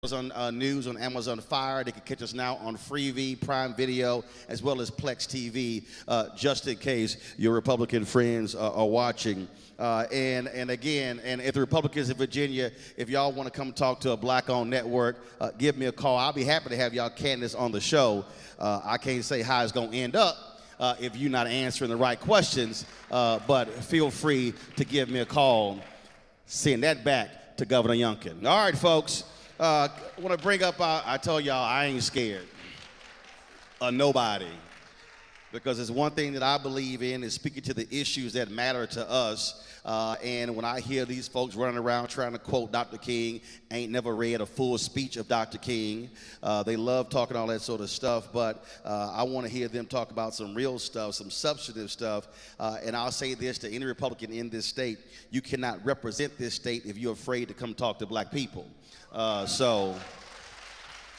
On News on Amazon Fire. They can catch us now on Freevee, Prime Video, as well as Plex TV, just in case your Republican friends are watching. And if the Republicans in Virginia, if y'all want to come talk to a black-owned network, give me a call. I'll be happy to have y'all candidates on the show. I can't say how it's going to end up if you're not answering the right questions, but feel free to give me a call. Send that back to Governor Youngkin. All right, folks. I want to bring up, I told y'all I ain't scared of nobody, because it's one thing that I believe in is speaking to the issues that matter to us. And when I hear these folks running around trying to quote Dr. King, ain't never read a full speech of Dr. King. They love talking all that sort of stuff, but I want to hear them talk about some real stuff, some substantive stuff. And I'll say this to any Republican in this state: you cannot represent this state if you're afraid to come talk to black people.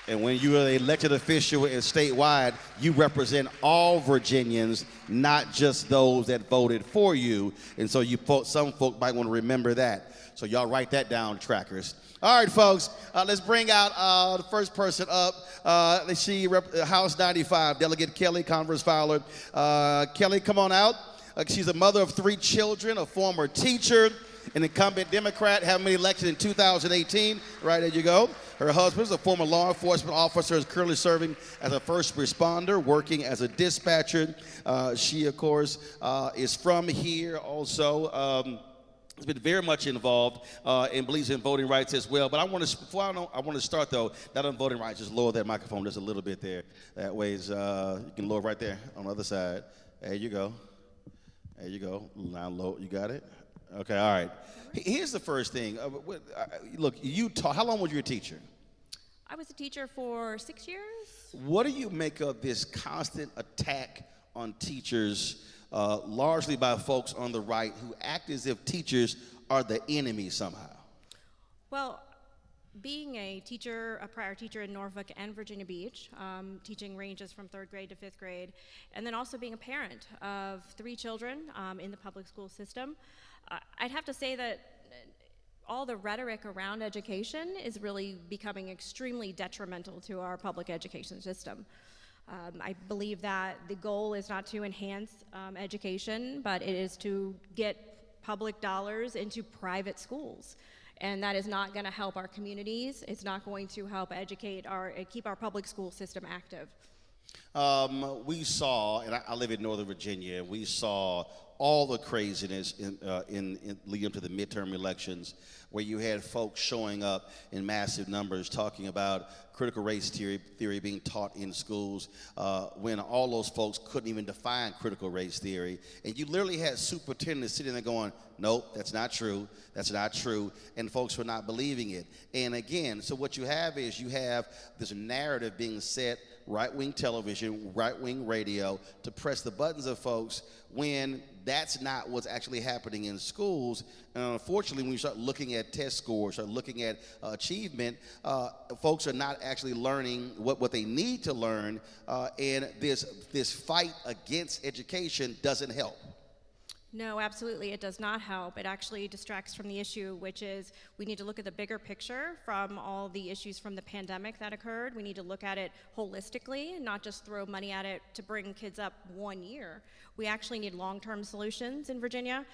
And when you're an elected official and statewide, you represent all Virginians, not just those that voted for you. And so some folk might want to remember that. So y'all write that down, trackers. All right, folks, let's bring out the first person up. Let's see, House 95, Delegate Kelly, Converse Fowler. Kelly, come on out. She's a mother of 3 children, a former teacher, an incumbent Democrat, having been elected in 2018. Right, there you go. Her husband is a former law enforcement officer, is currently serving as a first responder, working as a dispatcher. She, of course, is from here also. Has been very much involved and believes in voting rights as well. But I want to start though, not on voting rights. Just lower that microphone just a little bit there. That way, you can lower right there on the other side. There you go. There you go. Now low. You got it. Okay, all right. Here's the first thing. Look, how long was you a teacher? I was a teacher for 6 years. What do you make of this constant attack on teachers, largely by folks on the right who act as if teachers are the enemy somehow? Well, being a prior teacher in Norfolk and Virginia Beach, teaching ranges from 3rd grade to 5th grade, and then also being a parent of 3 children in the public school system, I'd have to say that all the rhetoric around education is really becoming extremely detrimental to our public education system. I believe that the goal is not to enhance education, but it is to get public dollars into private schools. And that is not going to help our communities. It's not going to help keep our public school system active. We saw, and I live in Northern Virginia, and we saw all the craziness in leading up to the midterm elections, where you had folks showing up in massive numbers talking about critical race theory being taught in schools, when all those folks couldn't even define critical race theory. And you literally had superintendents sitting there going, nope, that's not true, that's not true, and folks were not believing it. And again, so what you have is you have this narrative being set, right-wing television, right-wing radio, to press the buttons of folks when that's not what's actually happening in schools. And unfortunately, when you start looking at test scores, start looking at achievement, folks are not actually learning what they need to learn, and this fight against education doesn't help. No, absolutely, it does not help. It actually distracts from the issue, which is we need to look at the bigger picture from all the issues from the pandemic that occurred. We need to look at it holistically and not just throw money at it to bring kids up 1 year. We actually need long-term solutions in Virginia.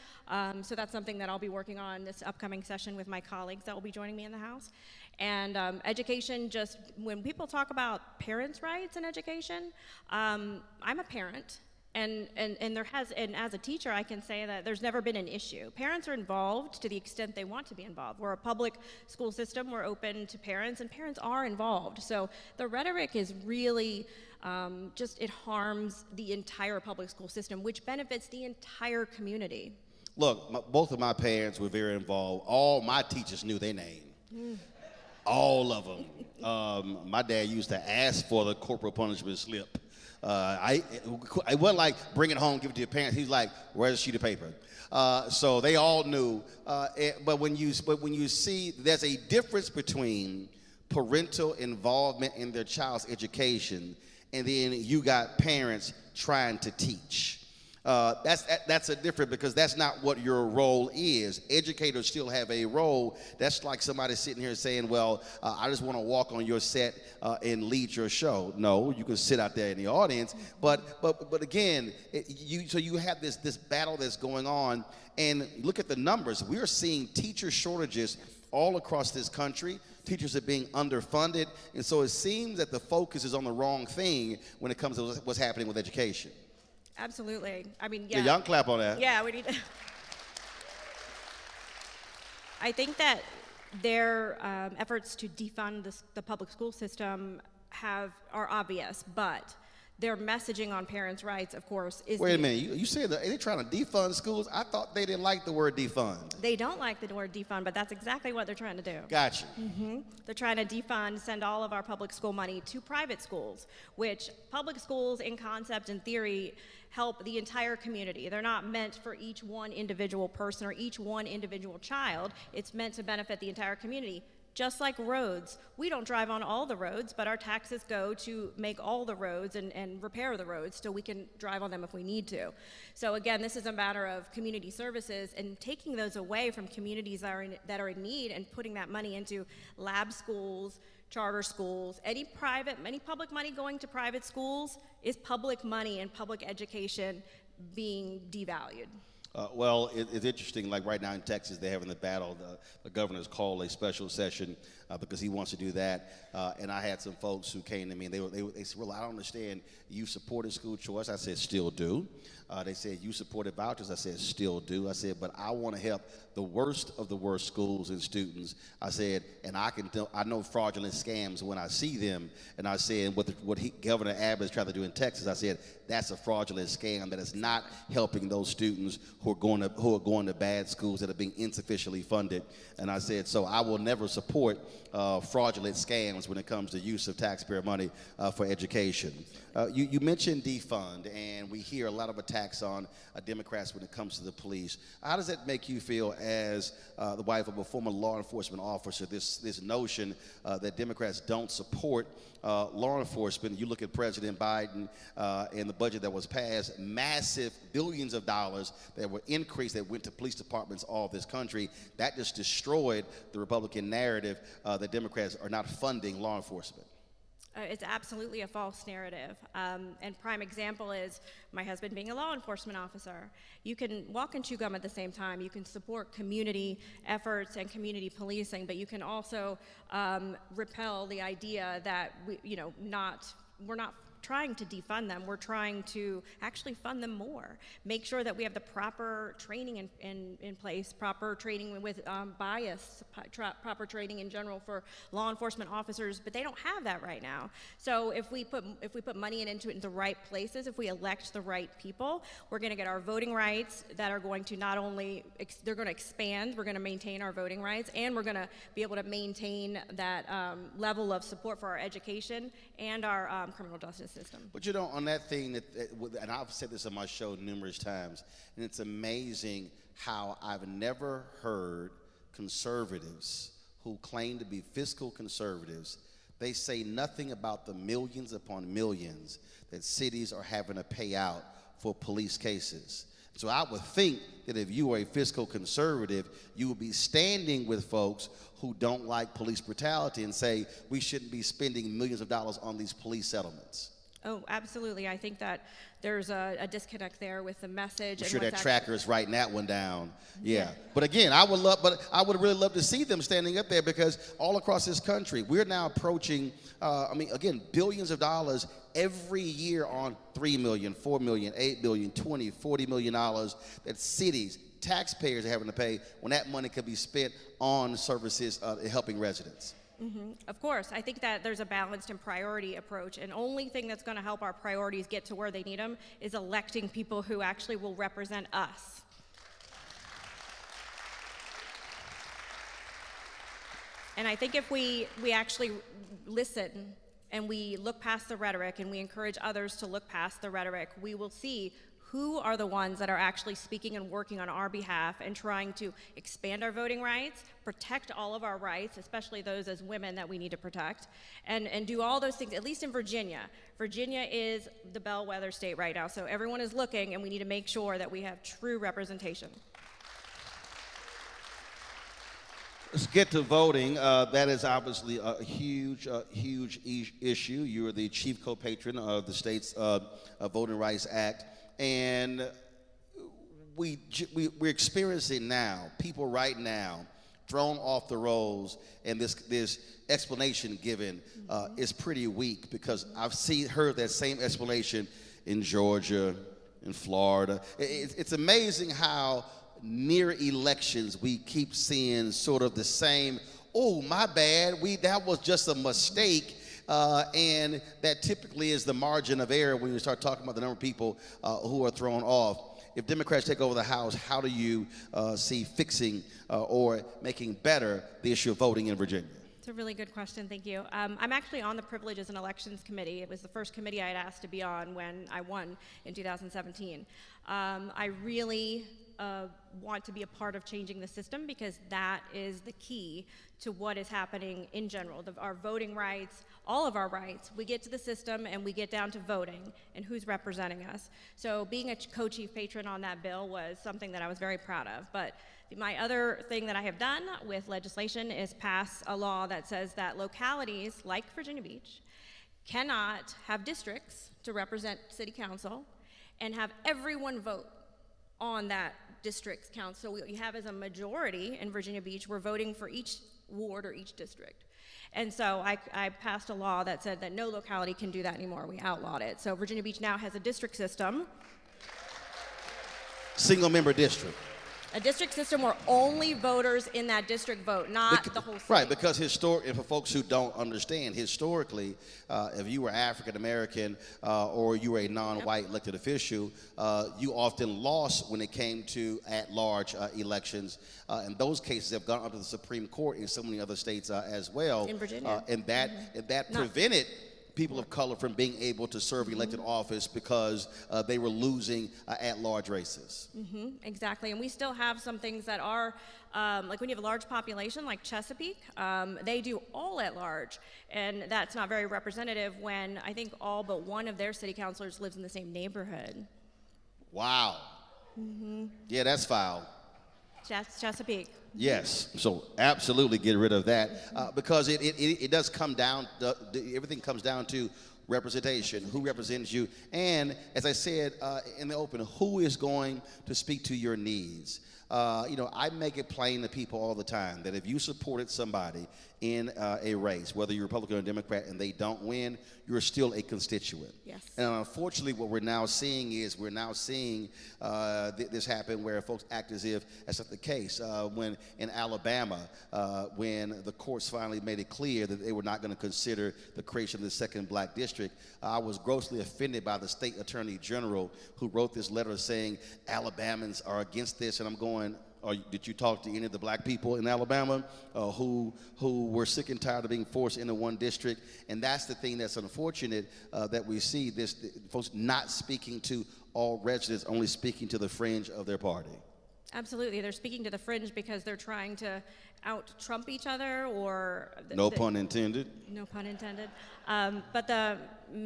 So that's something that I'll be working on this upcoming session with my colleagues that will be joining me in the House. And education, just when people talk about parents' rights in education, I'm a parent. And as a teacher, I can say that there's never been an issue. Parents are involved to the extent they want to be involved. We're a public school system. We're open to parents, and parents are involved. So the rhetoric is really it harms the entire public school system, which benefits the entire community. Look, both of my parents were very involved. All my teachers knew their name. All of them. My dad used to ask for the corporal punishment slip. It wasn't like bring it home, give it to your parents. He's like, where's the sheet of paper? So they all knew. But when you see, there's a difference between parental involvement in their child's education, and then you got parents trying to teach. That's a different, because that's not what your role is. Educators still have a role. That's like somebody sitting here saying, well, I just want to walk on your set and lead your show. No, you can sit out there in the audience. But again, so you have this battle that's going on, and look at the numbers. We are seeing teacher shortages all across this country. Teachers are being underfunded, and so it seems that the focus is on the wrong thing when it comes to what's happening with education. Absolutely. I mean, yeah. Yeah, y'all clap on that. Yeah, we need to. I think that their efforts to defund the public school system are obvious, but their messaging on parents' rights, of course, is. Wait a minute, you said that they're trying to defund schools? I thought they didn't like the word defund. They don't like the word defund, but that's exactly what they're trying to do. Gotcha. They're trying to defund, send all of our public school money to private schools, which public schools in concept and theory help the entire community. They're not meant for each one individual person or each one individual child. It's meant to benefit the entire community. Just like roads, we don't drive on all the roads, but our taxes go to make all the roads and repair the roads so we can drive on them if we need to. So again, this is a matter of community services and taking those away from communities that are in need and putting that money into lab schools, charter schools. Any public money going to private schools is public money, and public education being devalued. Well, it's interesting. Like right now in Texas, they're having the battle. The governor's called a special session because he wants to do that. And I had some folks who came to me, and they said, "Well, I don't understand. You supported school choice." I said, "Still do." They said, "You supported vouchers." I said, "Still do." I said, "But I want to help the worst of the worst schools and students." I said, "And I know fraudulent scams when I see them." And I said, what Governor Abbott is trying to do in Texas, I said, that's a fraudulent scam that is not helping those students who are going to bad schools that are being insufficiently funded. And I said, so I will never support fraudulent scams when it comes to use of taxpayer money for education. You mentioned defund, and we hear a lot of attacks on Democrats when it comes to the police. How does that make you feel as the wife of a former law enforcement officer, this notion that Democrats don't support law enforcement? You look at President Biden and the budget that was passed, massive billions of dollars that were increased that went to police departments all of this country. That just destroyed the Republican narrative that Democrats are not funding law enforcement. It's absolutely a false narrative. And prime example is my husband being a law enforcement officer. You can walk and chew gum at the same time. You can support community efforts and community policing, but you can also repel the idea that we're not trying to defund them. We're trying to actually fund them more. Make sure that we have the proper training in place, proper training with bias, proper training in general for law enforcement officers, but they don't have that right now. So if we put money into it in the right places, if we elect the right people, we're going to get our voting rights that are going to not only, they're going to expand, we're going to maintain our voting rights, and we're going to be able to maintain that level of support for our education and our criminal justice system. But you know, on that thing, and I've said this on my show numerous times, and it's amazing how I've never heard conservatives who claim to be fiscal conservatives, they say nothing about the millions upon millions that cities are having to pay out for police cases. So I would think that if you are a fiscal conservative, you would be standing with folks who don't like police brutality and say we shouldn't be spending millions of dollars on these police settlements. Oh, absolutely. I think that there's a disconnect there with the message. I'm sure that tracker is writing that one down. Yeah. But again, I would really love to see them standing up there, because all across this country, we're now approaching, again, billions of dollars every year on $3 million, $4 million, $8 million, $20, $40 million that cities, taxpayers are having to pay when that money could be spent on services helping residents. Mm-hmm. Of course. I think that there's a balanced and priority approach, and only thing that's going to help our priorities get to where they need them is electing people who actually will represent us. And I think if we actually listen and we look past the rhetoric and we encourage others to look past the rhetoric, we will see who are the ones that are actually speaking and working on our behalf and trying to expand our voting rights, protect all of our rights, especially those as women that we need to protect, and do all those things, at least in Virginia. Virginia is the bellwether state right now, so everyone is looking, and we need to make sure that we have true representation. Let's get to voting. That is obviously a huge issue. You are the chief co-patron of the state's Voting Rights Act. And we're experiencing now, people right now, thrown off the rolls, and this explanation given is pretty weak, because I've heard that same explanation in Georgia, in Florida. It's amazing how near elections we keep seeing sort of the same, oh, my bad, that was just a mistake. And that typically is the margin of error when you start talking about the number of people who are thrown off. If Democrats take over the House, how do you see fixing or making better the issue of voting in Virginia? It's a really good question, thank you. I'm actually on the Privileges and Elections Committee. It was the first committee I had asked to be on when I won in 2017. I really want to be a part of changing the system, because that is the key to what is happening in general. Our voting rights, all of our rights, we get to the system and we get down to voting and who's representing us. So being a co-chief patron on that bill was something that I was very proud of. But my other thing that I have done with legislation is pass a law that says that localities like Virginia Beach cannot have districts to represent city council and have everyone vote on that district's council. What you have as a majority in Virginia Beach, we're voting for each ward or each district. And so I passed a law that said that no locality can do that anymore. We outlawed it. So Virginia Beach now has a district system. Single member district. A district system where only voters in that district vote, not the whole state. Right, because and for folks who don't understand, historically, if you were African American or you were a non-white elected official, you often lost when it came to at-large elections. And those cases have gone up to the Supreme Court in so many other states as well. In Virginia. And that prevented people of color from being able to serve elected office because they were losing at-large races. Exactly, and we still have some things that are, like when you have a large population like Chesapeake, they do all at large, and that's not very representative when I think all but one of their city councilors lives in the same neighborhood. Wow. Yeah, that's foul. Chesapeake. Yes, so absolutely get rid of that because it does come down, everything comes down to representation, who represents you, and as I said in the open, who is going to speak to your needs. I make it plain to people all the time that if you supported somebody in a race, whether you're Republican or Democrat, and they don't win, you're still a constituent. Yes. And unfortunately, what we're now seeing is this happen where folks act as if that's not the case. When in Alabama, when the courts finally made it clear that they were not going to consider the creation of the second black district, I was grossly offended by the state attorney general who wrote this letter saying Alabamans are against this, and I'm going, did you talk to any of the black people in Alabama who were sick and tired of being forced into one district? And that's the thing that's unfortunate that we see, folks not speaking to all residents, only speaking to the fringe of their party. Absolutely, they're speaking to the fringe because they're trying to out-Trump each other, or... No pun intended. No pun intended. But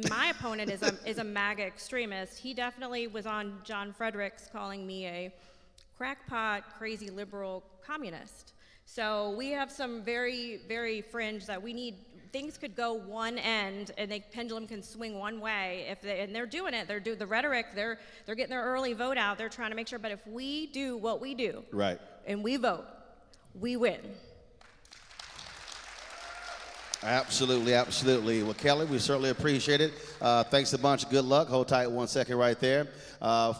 my opponent is a MAGA extremist. He definitely was on John Fredericks calling me a crackpot, crazy liberal communist. So we have some very, very fringe that we need. Things could go one end, and the pendulum can swing one way. And they're doing it. They're doing the rhetoric. They're getting their early vote out. They're trying to make sure. But if we do what we do, right, and we vote, we win. Absolutely, absolutely. Well, Kelly, we certainly appreciate it. Thanks a bunch. Good luck. Hold tight 1 second right there.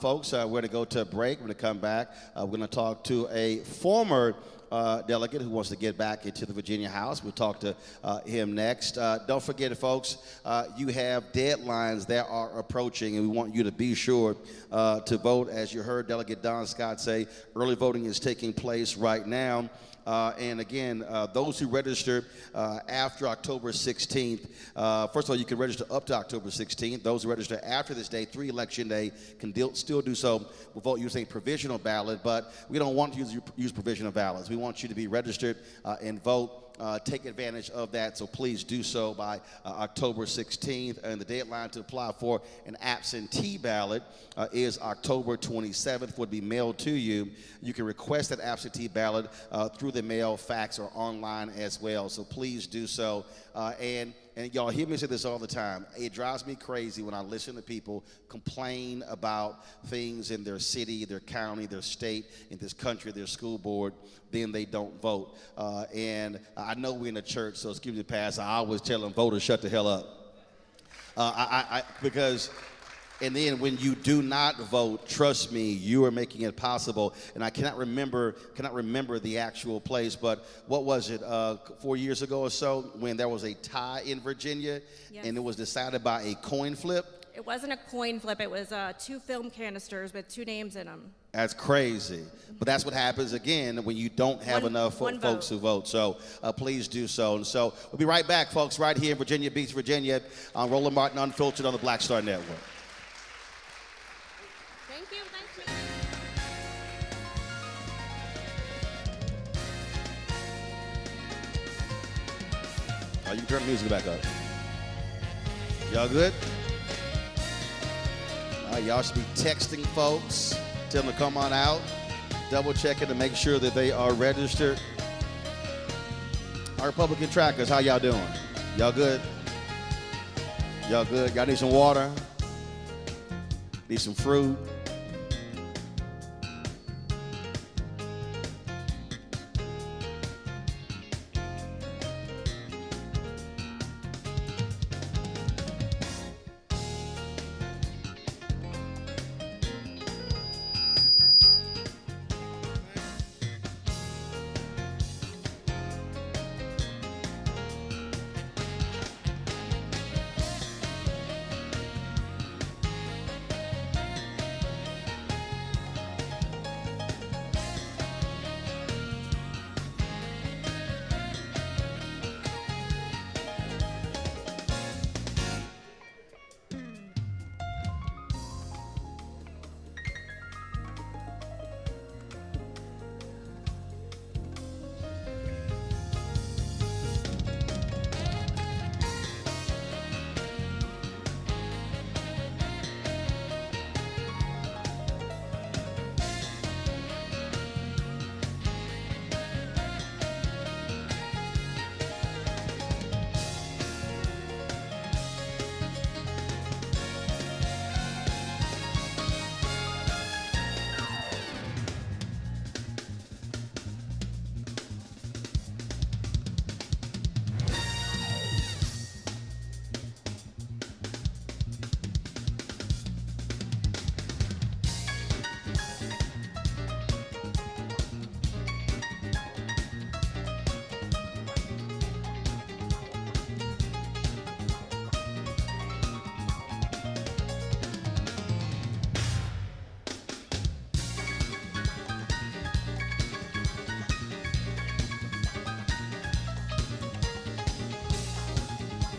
Folks, we're going to go to a break. We're going to come back. We're going to talk to a former delegate who wants to get back into the Virginia House. We'll talk to him next. Don't forget, folks, you have deadlines that are approaching, and we want you to be sure to vote. As you heard Delegate Don Scott say, early voting is taking place right now. And again, those who registered after October 16th, first of all, you can register up to October 16th. Those who register after this day, Election Day, can still do so. We'll vote using a provisional ballot, but we don't want to use provisional ballots. We want you to be registered and vote. Take advantage of that, so please do so by October 16th. And the deadline to apply for an absentee ballot is October 27th, would be mailed to you. You can request that absentee ballot through the mail, fax, or online as well, so please do so. And y'all hear me say this all the time. It drives me crazy when I listen to people complain about things in their city, their county, their state, in this country, their school board, then they don't vote. And I know we're in a church, so excuse me the pass. I always tell them, voters, shut the hell up. Because, and then when you do not vote, trust me, you are making it possible. And I cannot remember the actual place, but what was it, 4 years ago or so, when there was a tie in Virginia, yes, and it was decided by a coin flip? It wasn't a coin flip. It was 2 film canisters with 2 names in them. That's crazy. But that's what happens again when you don't have enough folks who vote. So please do so. And so we'll be right back, folks, right here in Virginia Beach, Virginia, on Roland Martin Unfiltered on the Black Star Network. Thank you. Thank you. You can turn the music back up. Y'all good? Y'all should be texting folks, tell them to come on out, double checking to make sure that they are registered. Our Republican trackers, how y'all doing? Y'all good? Y'all good? Y'all need some water? Need some fruit?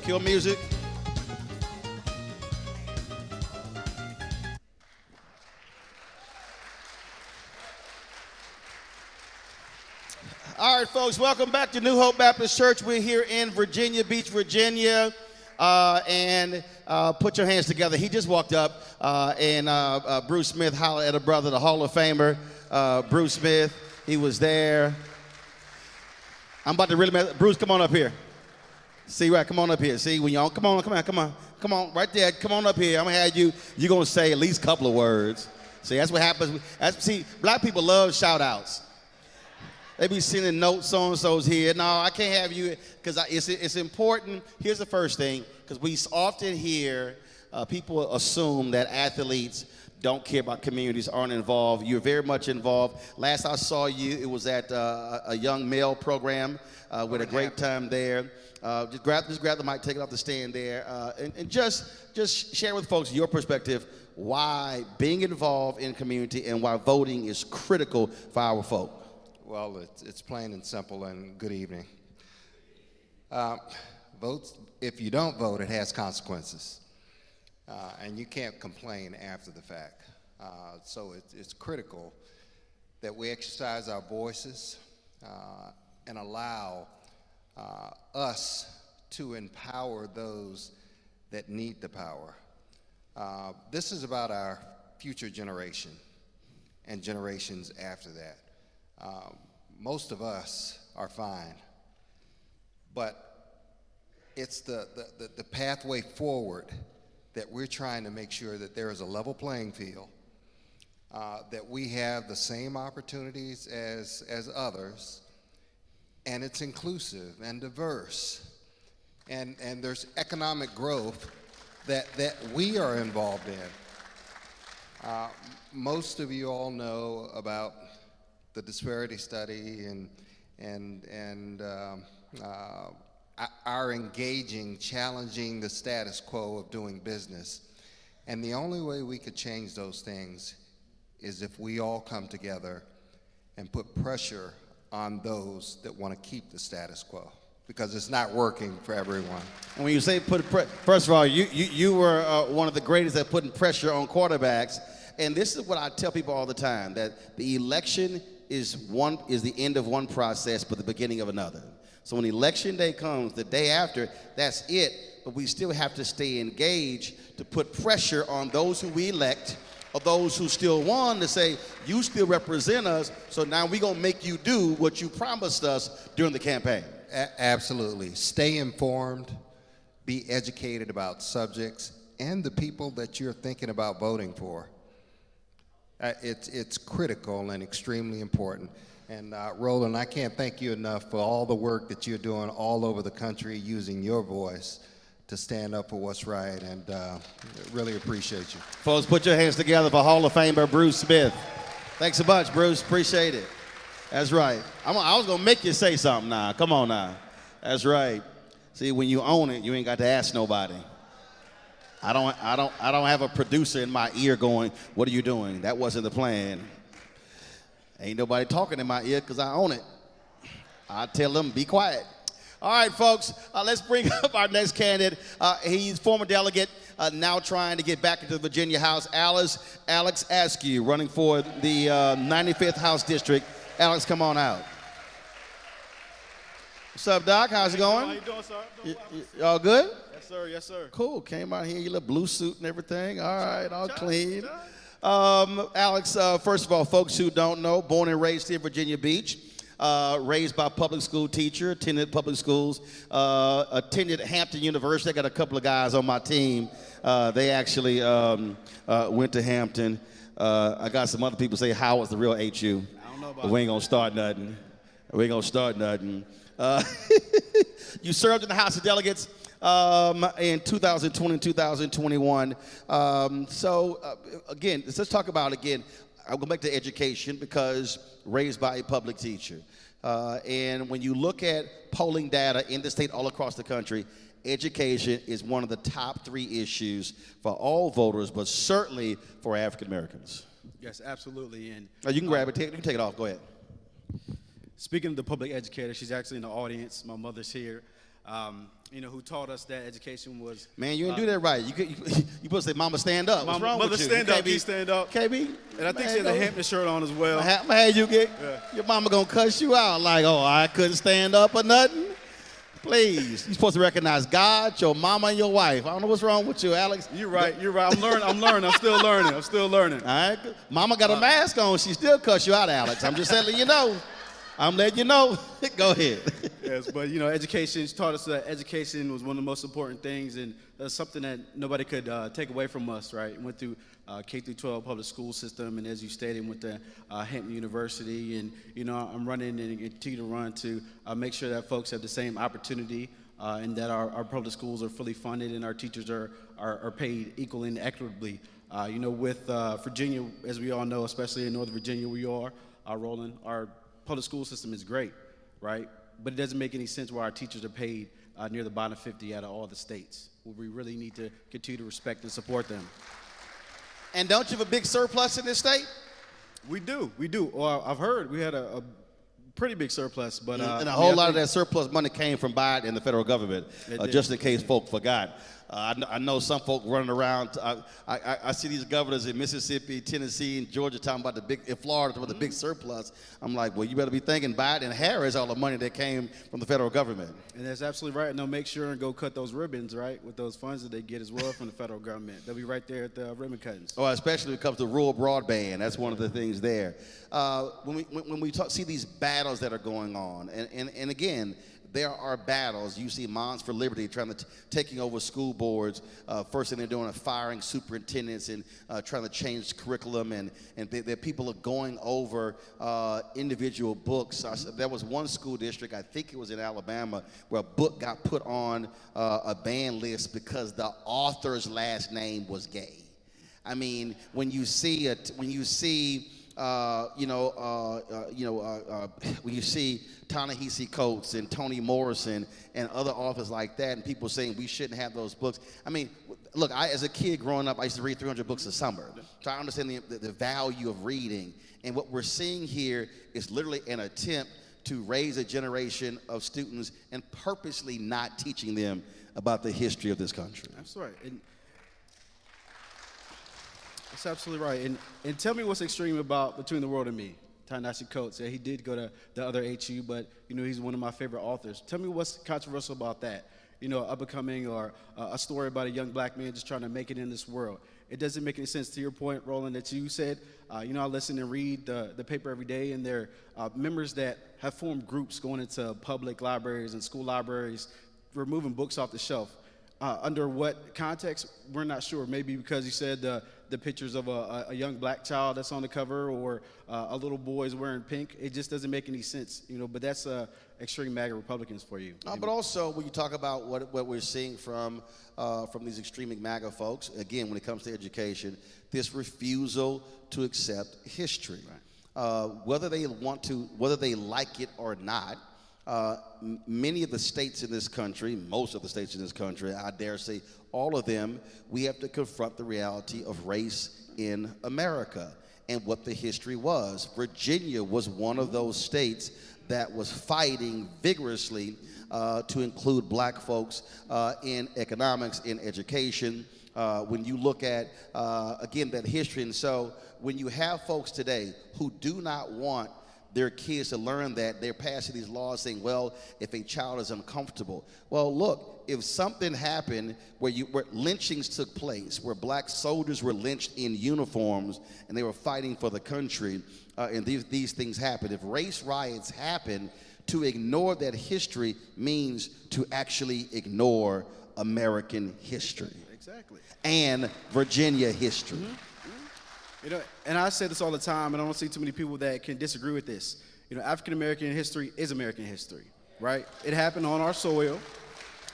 Kill music. All right, folks, welcome back to New Hope Baptist Church. We're here in Virginia Beach, Virginia. And put your hands together. He just walked up, and Bruce Smith hollered at a brother, the Hall of Famer, Bruce Smith. He was there. I'm about to really, Bruce, come on up here. See, right, come on up here. See, when y'all, come on, right there. Come on up here. I'm gonna have you, you're gonna say at least a couple of words. See, that's what happens. See, black people love shout outs. They be sending notes, so-and-so's here. No, I can't have you, because it's important. Here's the first thing, because we often hear people assume that athletes don't care about communities, aren't involved. You're very much involved. Last I saw you, it was at a young male program with a great time there. Just grab the mic, take it off the stand there, and just share with folks your perspective why being involved in community and why voting is critical for our folk. Well, it's plain and simple, and good evening. Votes, if you don't vote, it has consequences. And you can't complain after the fact. So it's critical that we exercise our voices and allow us to empower those that need the power. This is about our future generation and generations after that. Most of us are fine, but it's the pathway forward that we're trying to make sure that there is a level playing field, that we have the same opportunities as others, and it's inclusive and diverse, and there's economic growth that we are involved in. Most of you all know about the disparity study and our engaging, challenging the status quo of doing business. And the only way we could change those things is if we all come together and put pressure on those that want to keep the status quo, because it's not working for everyone. And when you say first of all, you were one of the greatest at putting pressure on quarterbacks. And this is what I tell people all the time, that the election is the end of one process, but the beginning of another. So when election day comes, the day after, that's it. But we still have to stay engaged to put pressure on those who we elect or those who still won to say, you still represent us, so now we're going to make you do what you promised us during the campaign. Absolutely. Stay informed, be educated about subjects and the people that you're thinking about voting for. It's critical and extremely important. And Roland, I can't thank you enough for all the work that you're doing all over the country using your voice to stand up for what's right, and really appreciate you. Folks, put your hands together for Hall of Famer Bruce Smith. Thanks a bunch, Bruce. Appreciate it. That's right. I was going to make you say something now. Come on now. That's right. See, when you own it, you ain't got to ask nobody. I don't have a producer in my ear going, what are you doing? That wasn't the plan. Ain't nobody talking in my ear because I own it. I tell them, be quiet. All right, folks, let's bring up our next candidate. He's former delegate, now trying to get back into the Virginia House. Alex Askew, running for the 95th House District. Alex, come on out. What's up, Doc? How's it going? How you doing, sir? All good? Yes, sir. Yes, sir. Cool. Came out here in your little blue suit and everything. All right, all clean. Alex, first of all, folks who don't know, born and raised here in Virginia Beach, raised by a public school teacher, attended public schools, attended Hampton University. I got a couple of guys on my team. They actually went to Hampton. I got some other people say Howard's the real HU. I don't know about we ain't gonna start nothing. We ain't gonna start nothing. You served in the House of Delegates in 2020 and 2021. Again, let's talk about, I'll go back to education, because raised by a public teacher. And when you look at polling data in the state all across the country, education is one of the top 3 issues for all voters, but certainly for African Americans. Yes, absolutely. And You can grab it. You can take it off. Go ahead. speaking of the public educator, she's actually in the audience. My mother's here. Who taught us that education was. Man, you didn't do that right. You supposed to say, "Mama, stand up." What's wrong Mother, with you? stand up. You stand up. KB. And I think she has a Hampton shirt on as well. Your mama gonna cuss you out like, "Oh, I couldn't stand up or nothing." Please, you're supposed to recognize God, your mama, and your wife. I don't know what's wrong with you, Alex. You're right. I'm learning. I'm still learning. All right. Mama got a mask on. She still cuss you out, Alex. I'm just letting you know. I'm letting you know. Go ahead. Yes, but education taught us that education was one of the most important things, and that's something that nobody could take away from us, right? Went through K through 12 public school system, and as you stated, went to Hampton University, and I'm running and continue to run to make sure that folks have the same opportunity, and that our public schools are fully funded and our teachers are paid equally and equitably. With Virginia, as we all know, especially in Northern Virginia, where you are, Roland, our public school system is great, right? But it doesn't make any sense why our teachers are paid near the bottom 50 out of all the states, where we really need to continue to respect and support them. And don't you have a big surplus in this state? We do. Well, I've heard we had a pretty big surplus. But and a whole lot of that surplus money came from Biden and the federal government, just in case folk forgot. I know some folk running around. I see these governors in Mississippi, Tennessee, and Georgia talking about in Florida about the big surplus. I'm like, well, you better be thanking Biden and Harris all the money that came from the federal government. And that's absolutely right. And they'll make sure and go cut those ribbons, right, with those funds that they get as well from the federal government. They'll be right there at the ribbon cuttings. Oh, especially when it comes to rural broadband. That's one of the things there. When we see these battles that are going on, and again, there are battles. You see Moms for Liberty trying to taking over school boards. First thing they're doing is firing superintendents and trying to change curriculum, and people are going over individual books. There was one school district, I think it was in Alabama, where a book got put on a ban list because the author's last name was gay. I mean, when you see when you see Ta-Nehisi Coates and Toni Morrison and other authors like that, and people saying we shouldn't have those books. I mean, look, as a kid growing up, I used to read 300 books a summer. So I understand the value of reading. And what we're seeing here is literally an attempt to raise a generation of students and purposely not teaching them about the history of this country. That's right. That's absolutely right. And tell me what's extreme about Between the World and Me. Ta-Nehisi Coates, he did go to the other HU, but, he's one of my favorite authors. Tell me what's controversial about that. Up-and-coming, or a story about a young black man just trying to make it in this world. It doesn't make any sense. To your point, Roland, that you said, I listen and read the paper every day, and there are members that have formed groups going into public libraries and school libraries, removing books off the shelf. Under what context, we're not sure. Maybe because you said the pictures of a young black child that's on the cover, or a little boy is wearing pink. It just doesn't make any sense, but that's extreme MAGA Republicans for you. But also, when you talk about what we're seeing from these extreme MAGA folks, again, when it comes to education, this refusal to accept history. Right. Whether they like it or not, many of the states in this country, most of the states in this country, I dare say all of them, we have to confront the reality of race in America and what the history was. Virginia was one of those states that was fighting vigorously to include black folks in economics, in education. When you look at, again, that history, and so when you have folks today who do not want their kids to learn that, they're passing these laws saying, well, if a child is uncomfortable. Well, look, if something happened where lynchings took place, where black soldiers were lynched in uniforms and they were fighting for the country, and these things happened. If race riots happen, to ignore that history means to actually ignore American history. Exactly. And Virginia history. And I say this all the time, and I don't see too many people that can disagree with this. African American history is American history, right? It happened on our soil.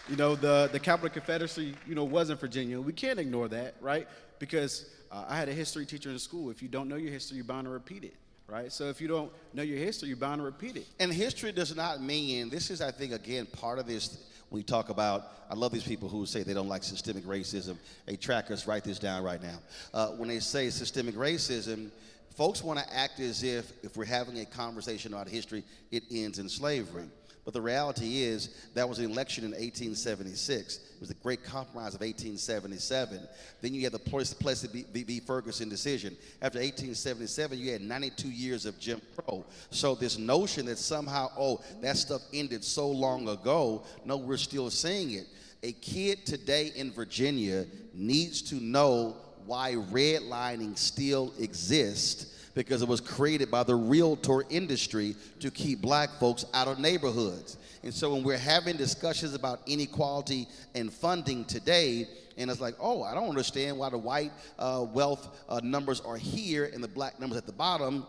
The Capital Confederacy, wasn't Virginia. We can't ignore that, right? Because I had a history teacher in school. If you don't know your history, you're bound to repeat it, right? So if you don't know your history, you're bound to repeat it. And history does not mean, this is, I think, again, part of this. We talk about, I love these people who say they don't like systemic racism. Hey, trackers, write this down right now. When they say systemic racism, folks want to act as if we're having a conversation about history, it ends in slavery. But the reality is that was an election in 1876. It was the Great Compromise of 1877. Then you had the Plessy v. Ferguson decision. After 1877, you had 92 years of Jim Crow. So this notion that somehow, that stuff ended so long ago, no, we're still seeing it. A kid today in Virginia needs to know why redlining still exists, because it was created by the realtor industry to keep black folks out of neighborhoods. And so when we're having discussions about inequality and funding today, and it's like, I don't understand why the white wealth numbers are here and the black numbers at the bottom.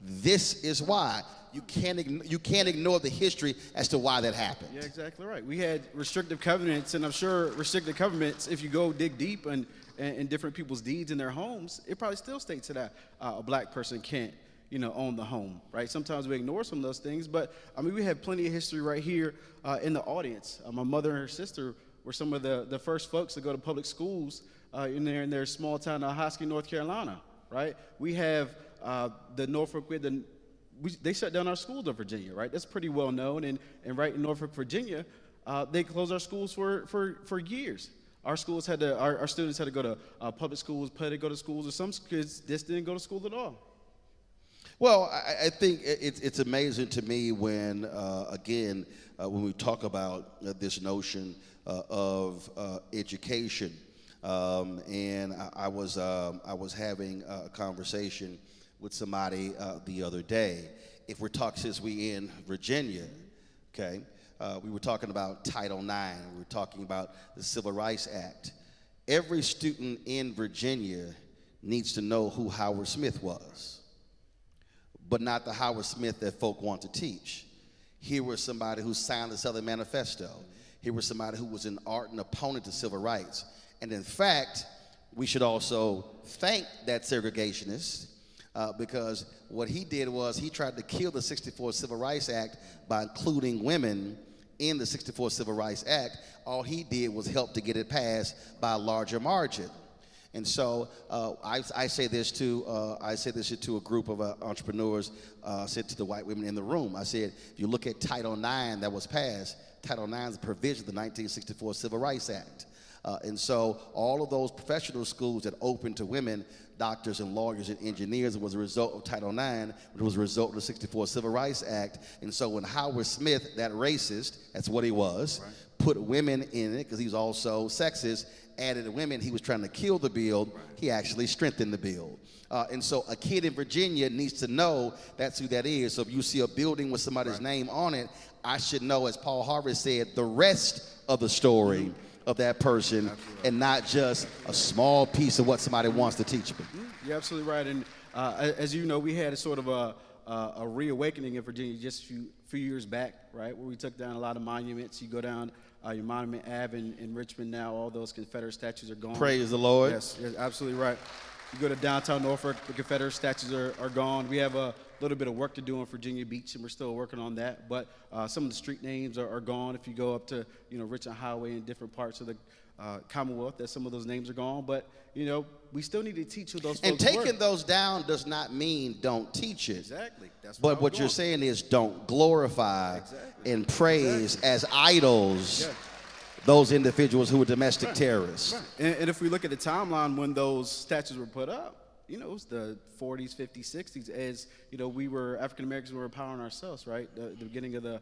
This is why. You can't ignore the history as to why that happened. Yeah, exactly right. We had restrictive covenants, and I'm sure restrictive covenants, if you go dig deep and different people's deeds in their homes, it probably still states that a black person can't, own the home, right? Sometimes we ignore some of those things, but we have plenty of history right here in the audience. My mother and her sister were some of the first folks to go to public schools in their small town of Hoskin, North Carolina, right? We have the Norfolk, the they shut down our schools in Virginia, right? That's pretty well known. And right in Norfolk, Virginia, they closed our schools for years. Our schools had to, our students had to go to public schools, pay to go to schools, or some kids just didn't go to school at all. Well, I think it's amazing to me when, again, when we talk about this notion of education, and I was having a conversation with somebody the other day. If we're talking, since we in Virginia, okay, we were talking about Title IX. We were talking about the Civil Rights Act. Every student in Virginia needs to know who Howard Smith was, but not the Howard Smith that folk want to teach. Here was somebody who signed the Southern Manifesto. Here was somebody who was an ardent opponent to civil rights. And in fact, we should also thank that segregationist because what he did was he tried to kill the 64 Civil Rights Act by including women in the 64 Civil Rights Act. All he did was help to get it passed by a larger margin. And so I say this to a group of entrepreneurs. I said to the white women in the room, I said, if you look at Title IX that was passed, Title IX is a provision of the 1964 Civil Rights Act. And so all of those professional schools that opened to women, doctors and lawyers and engineers, was a result of Title IX, which was a result of the 64 Civil Rights Act. And so when Howard Smith, that racist, that's what he was, right, put women in it because he was also sexist, added women, he was trying to kill the bill, he actually strengthened the bill. And so a kid in Virginia needs to know that's who that is. So if you see a building with somebody's name on it, I should know, as Paul Harvey said, the rest of the story of that person, and not just a small piece of what somebody wants to teach me. You're absolutely right. And as you know, we had a sort of a reawakening in Virginia just a few years back, right, where we took down a lot of monuments. You go down your Monument Ave in Richmond now, all those Confederate statues are gone. Praise the Lord. Yes, you're absolutely right. You go to downtown Norfolk, the Confederate statues are gone. We have a little bit of work to do on Virginia Beach, and we're still working on that. But some of the street names are gone. If you go up to Richmond Highway in different parts of the Commonwealth, that some of those names are gone. But we still need to teach who those folks were. And taking those down does not mean don't teach it. Exactly. That's but what you're saying is don't glorify and praise as idols those individuals who were domestic terrorists. Right. And if we look at the timeline when those statues were put up, it was the 40s, 50s, 60s, as we were African Americans, we were empowering ourselves, right? The beginning of the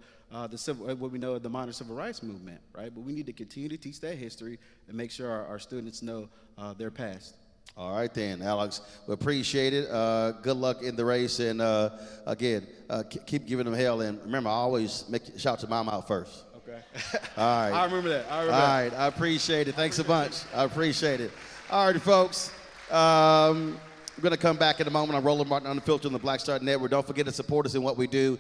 civil, what we know of the modern civil rights movement, right? But we need to continue to teach that history and make sure our students know their past. All right then, Alex. We appreciate it. Good luck in the race, and again, keep giving them hell. And remember, I always shout your mom out first. Okay. All right. I remember that. All right. I appreciate it. Thanks a bunch. I appreciate it. All right, folks. We're going to come back in a moment on Roland Martin Unfiltered on the Black Star Network. Don't forget to support us in what we do.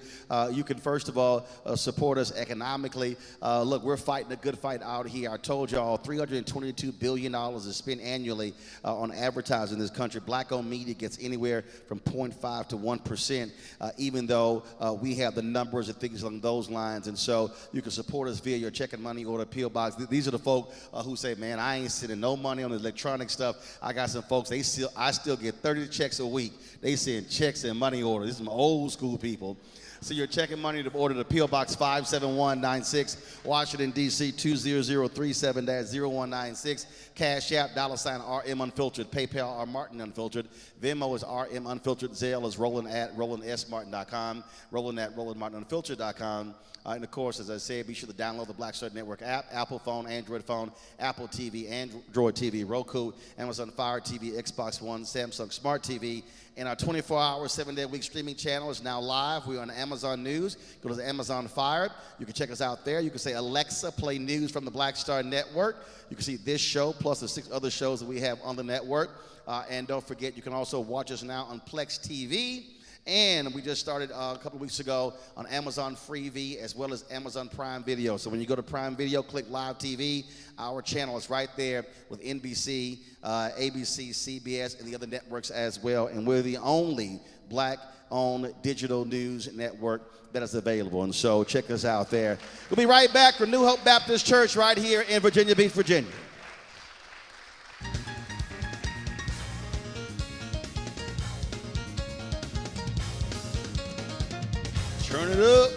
You can, first of all, support us economically. Look, we're fighting a good fight out here. I told y'all $322 billion is spent annually on advertising in this country. Black-owned media gets anywhere from 0.5 to 1%, even though we have the numbers and things along those lines. And so you can support us via your check and money order P.O. Box. These are the folk who say, man, I ain't sending no money on the electronic stuff. I got some folks, I still get 30 checks a week. They send checks and money orders. This is my old school people. So you're checking money to order to P.O. Box 57196, Washington, D.C. 20037-0196. Cash App, $RM Unfiltered. PayPal, R Martin Unfiltered. Venmo is RM Unfiltered. Zelle is Roland at RolandSMartin.com. Roland at RolandMartinUnfiltered.com. And of course, as I said, be sure to download the Black Star Network app, Apple phone, Android phone, Apple TV, Android TV, Roku, Amazon Fire TV, Xbox One, Samsung Smart TV. And our 24-hour, 7-day-a-week streaming channel is now live. We're on Amazon News. Go to the Amazon Fire. You can check us out there. You can say, Alexa, play news from the Black Star Network. You can see this show plus the 6 other shows that we have on the network. And don't forget, you can also watch us now on Plex TV. And we just started a couple of weeks ago on Amazon Freevee as well as Amazon Prime Video. So when you go to Prime Video, click Live TV. Our channel is right there with NBC, ABC, CBS, and the other networks as well. And we're the only Black-owned digital news network that is available. And so check us out there. We'll be right back from New Hope Baptist Church right here in Virginia Beach, Virginia. Turn it up.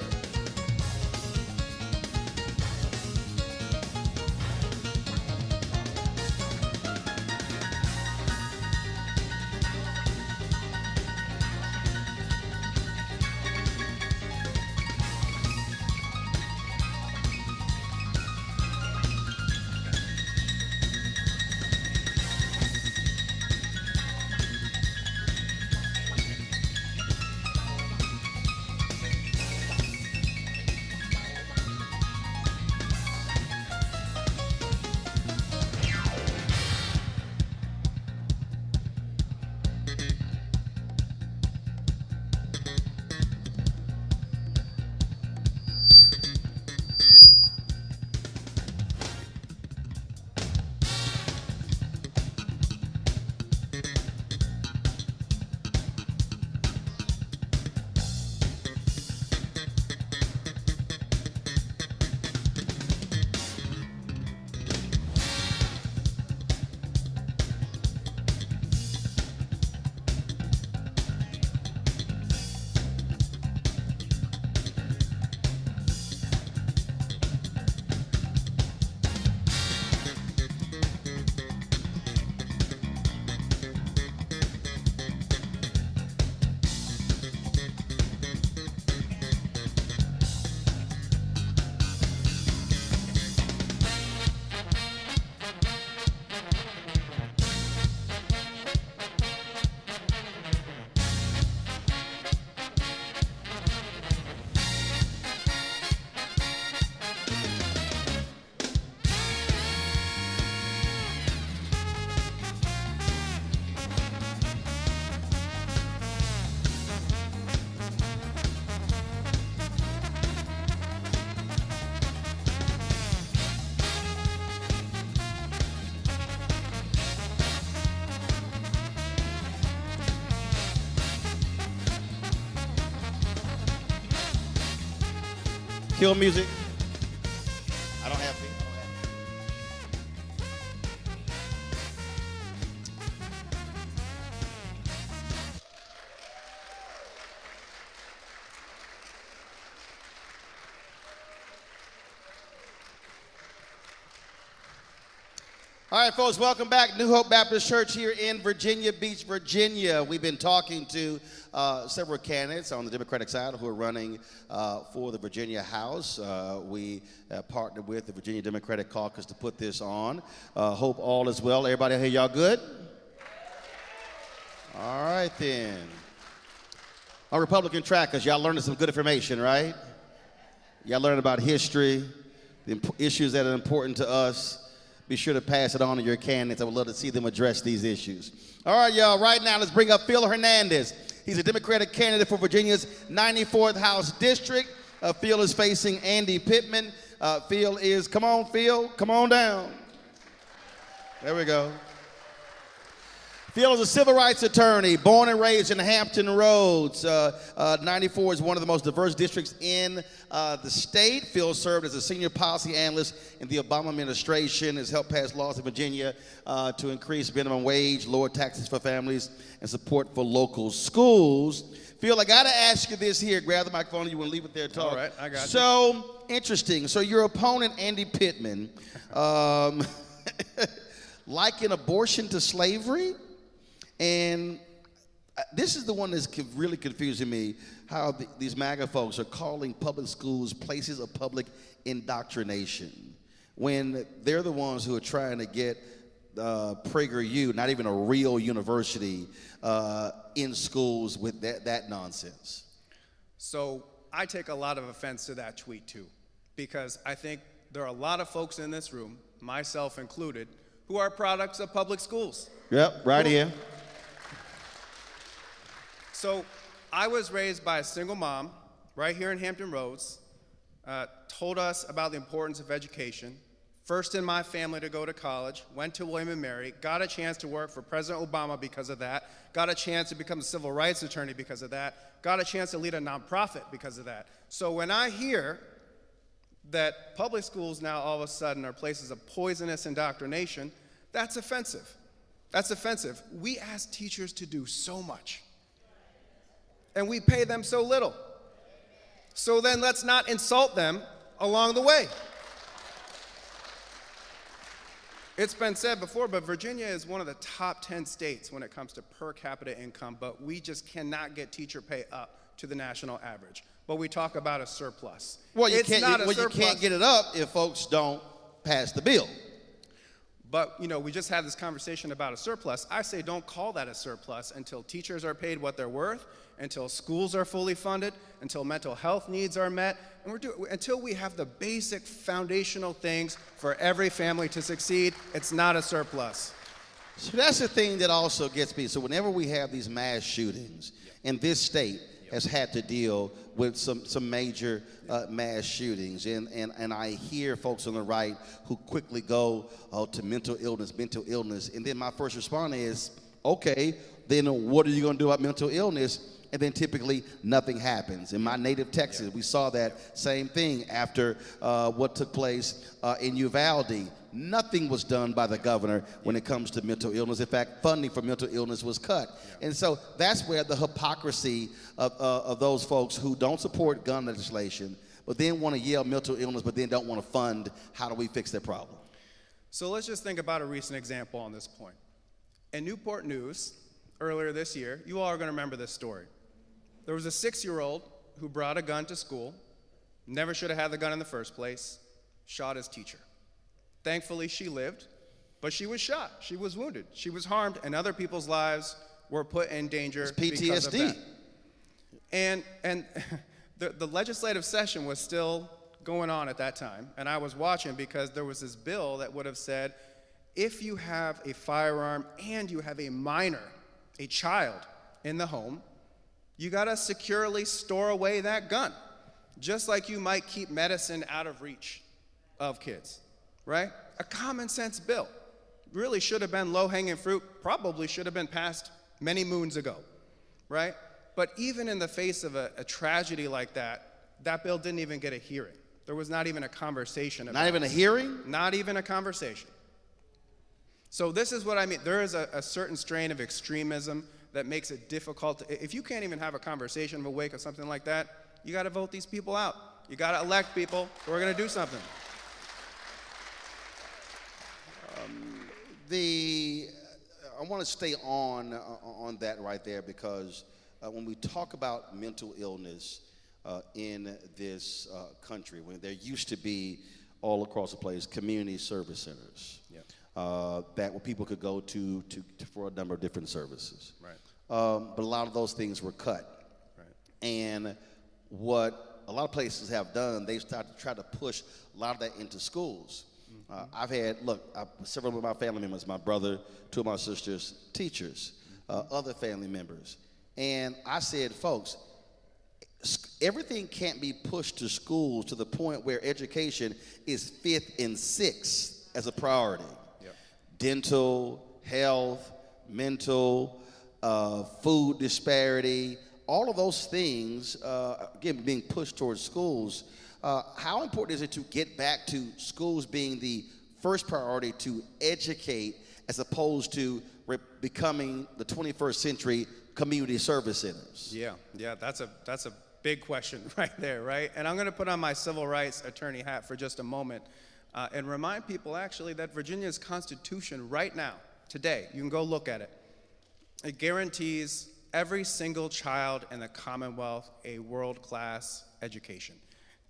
Kill music. I don't have to. All right, folks, welcome back. New Hope Baptist Church here in Virginia Beach, Virginia. We've been talking to several candidates on the Democratic side who are running for the Virginia House. We partnered with the Virginia Democratic Caucus to put this on. Hope all is well. Everybody here, y'all good? All right, then. On Republican trackers, y'all learning some good information, right? Y'all learning about history, the issues that are important to us. Be sure to pass it on to your candidates. I would love to see them address these issues. All right, y'all, right now, let's bring up Phil Hernandez. He's a Democratic candidate for Virginia's 94th House District. Phil is facing Andy Pittman. Phil is, come on, Phil, come on down. There we go. Phil is a civil rights attorney, born and raised in Hampton Roads. 94 is one of the most diverse districts in the state. Phil served as a senior policy analyst in the Obama administration, has helped pass laws in Virginia to increase minimum wage, lower taxes for families, and support for local schools. Phil, I got to ask you this here. Grab the microphone. You want to leave it there, talk. All right, I got you. So, interesting. So your opponent, Andy Pittman, liken abortion to slavery? And this is the one that's really confusing me, how these MAGA folks are calling public schools places of public indoctrination when they're the ones who are trying to get PragerU, not even a real university, in schools with that nonsense. So I take a lot of offense to that tweet too, because I think there are a lot of folks in this room, myself included, who are products of public schools. Yep, right here. So I was raised by a single mom right here in Hampton Roads, told us about the importance of education, first in my family to go to college, went to William & Mary, got a chance to work for President Obama because of that, got a chance to become a civil rights attorney because of that, got a chance to lead a nonprofit because of that. So when I hear that public schools now all of a sudden are places of poisonous indoctrination, that's offensive. That's offensive. We ask teachers to do so much, and we pay them so little. So then let's not insult them along the way. It's been said before, but Virginia is one of the top 10 states when it comes to per capita income, but we just cannot get teacher pay up to the national average. But we talk about a surplus. Well, you It's can't. not a You surplus. can't get it up if folks don't pass the bill. But, we just had this conversation about a surplus. I say don't call that a surplus until teachers are paid what they're worth, until schools are fully funded, until mental health needs are met, and until we have the basic foundational things for every family to succeed. It's not a surplus. So that's the thing that also gets me. So whenever we have these mass shootings, and this state has had to deal with some major mass shootings, and I hear folks on the right who quickly go to mental illness, and then my first response is, okay, then what are you going to do about mental illness? And then typically nothing happens. In my native Texas, we saw that same thing after what took place in Uvalde. Nothing was done by the governor when it comes to mental illness. In fact, funding for mental illness was cut. And so that's where the hypocrisy of those folks who don't support gun legislation, but then want to yell mental illness, but then don't want to fund how do we fix that problem. So let's just think about a recent example on this point. In Newport News, earlier this year, you all are going to remember this story. There was a 6-year-old who brought a gun to school, never should have had the gun in the first place, shot his teacher. Thankfully, she lived, but she was shot. She was wounded. She was harmed, and other people's lives were put in danger It's because of PTSD. that. And the legislative session was still going on at that time, and I was watching because there was this bill that would have said, if you have a firearm and you have a minor, a child, in the home, you gotta securely store away that gun, just like you might keep medicine out of reach of kids, right? A common sense bill. Really should have been low-hanging fruit, probably should have been passed many moons ago, right? But even in the face of a tragedy like that, that bill didn't even get a hearing. There was not even a conversation about it. Not even a hearing? Not even a conversation. So this is what I mean. There is a certain strain of extremism that makes it difficult. If you can't even have a conversation of a wake or something like that, you got to vote these people out. You got to elect people who are going to do something. I want to stay on that right there because when we talk about mental illness in this country, when there used to be all across the place community service centers that where people could go to for a number of different services. Right. But a lot of those things were cut. Right. And what a lot of places have done, they've started to try to push a lot of that into schools. I've had, several of my family members, my brother, 2 of my sisters, teachers, other family members. And I said, folks, everything can't be pushed to schools to the point where education is 5th and 6th as a priority. Yep. Dental, health, mental, food disparity, all of those things, again, being pushed towards schools. How important is it to get back to schools being the first priority to educate as opposed to becoming the 21st century community service centers? Yeah, that's a big question right there, right? And I'm going to put on my civil rights attorney hat for just a moment and remind people actually that Virginia's Constitution right now, today, you can go look at it, it guarantees every single child in the Commonwealth a world-class education.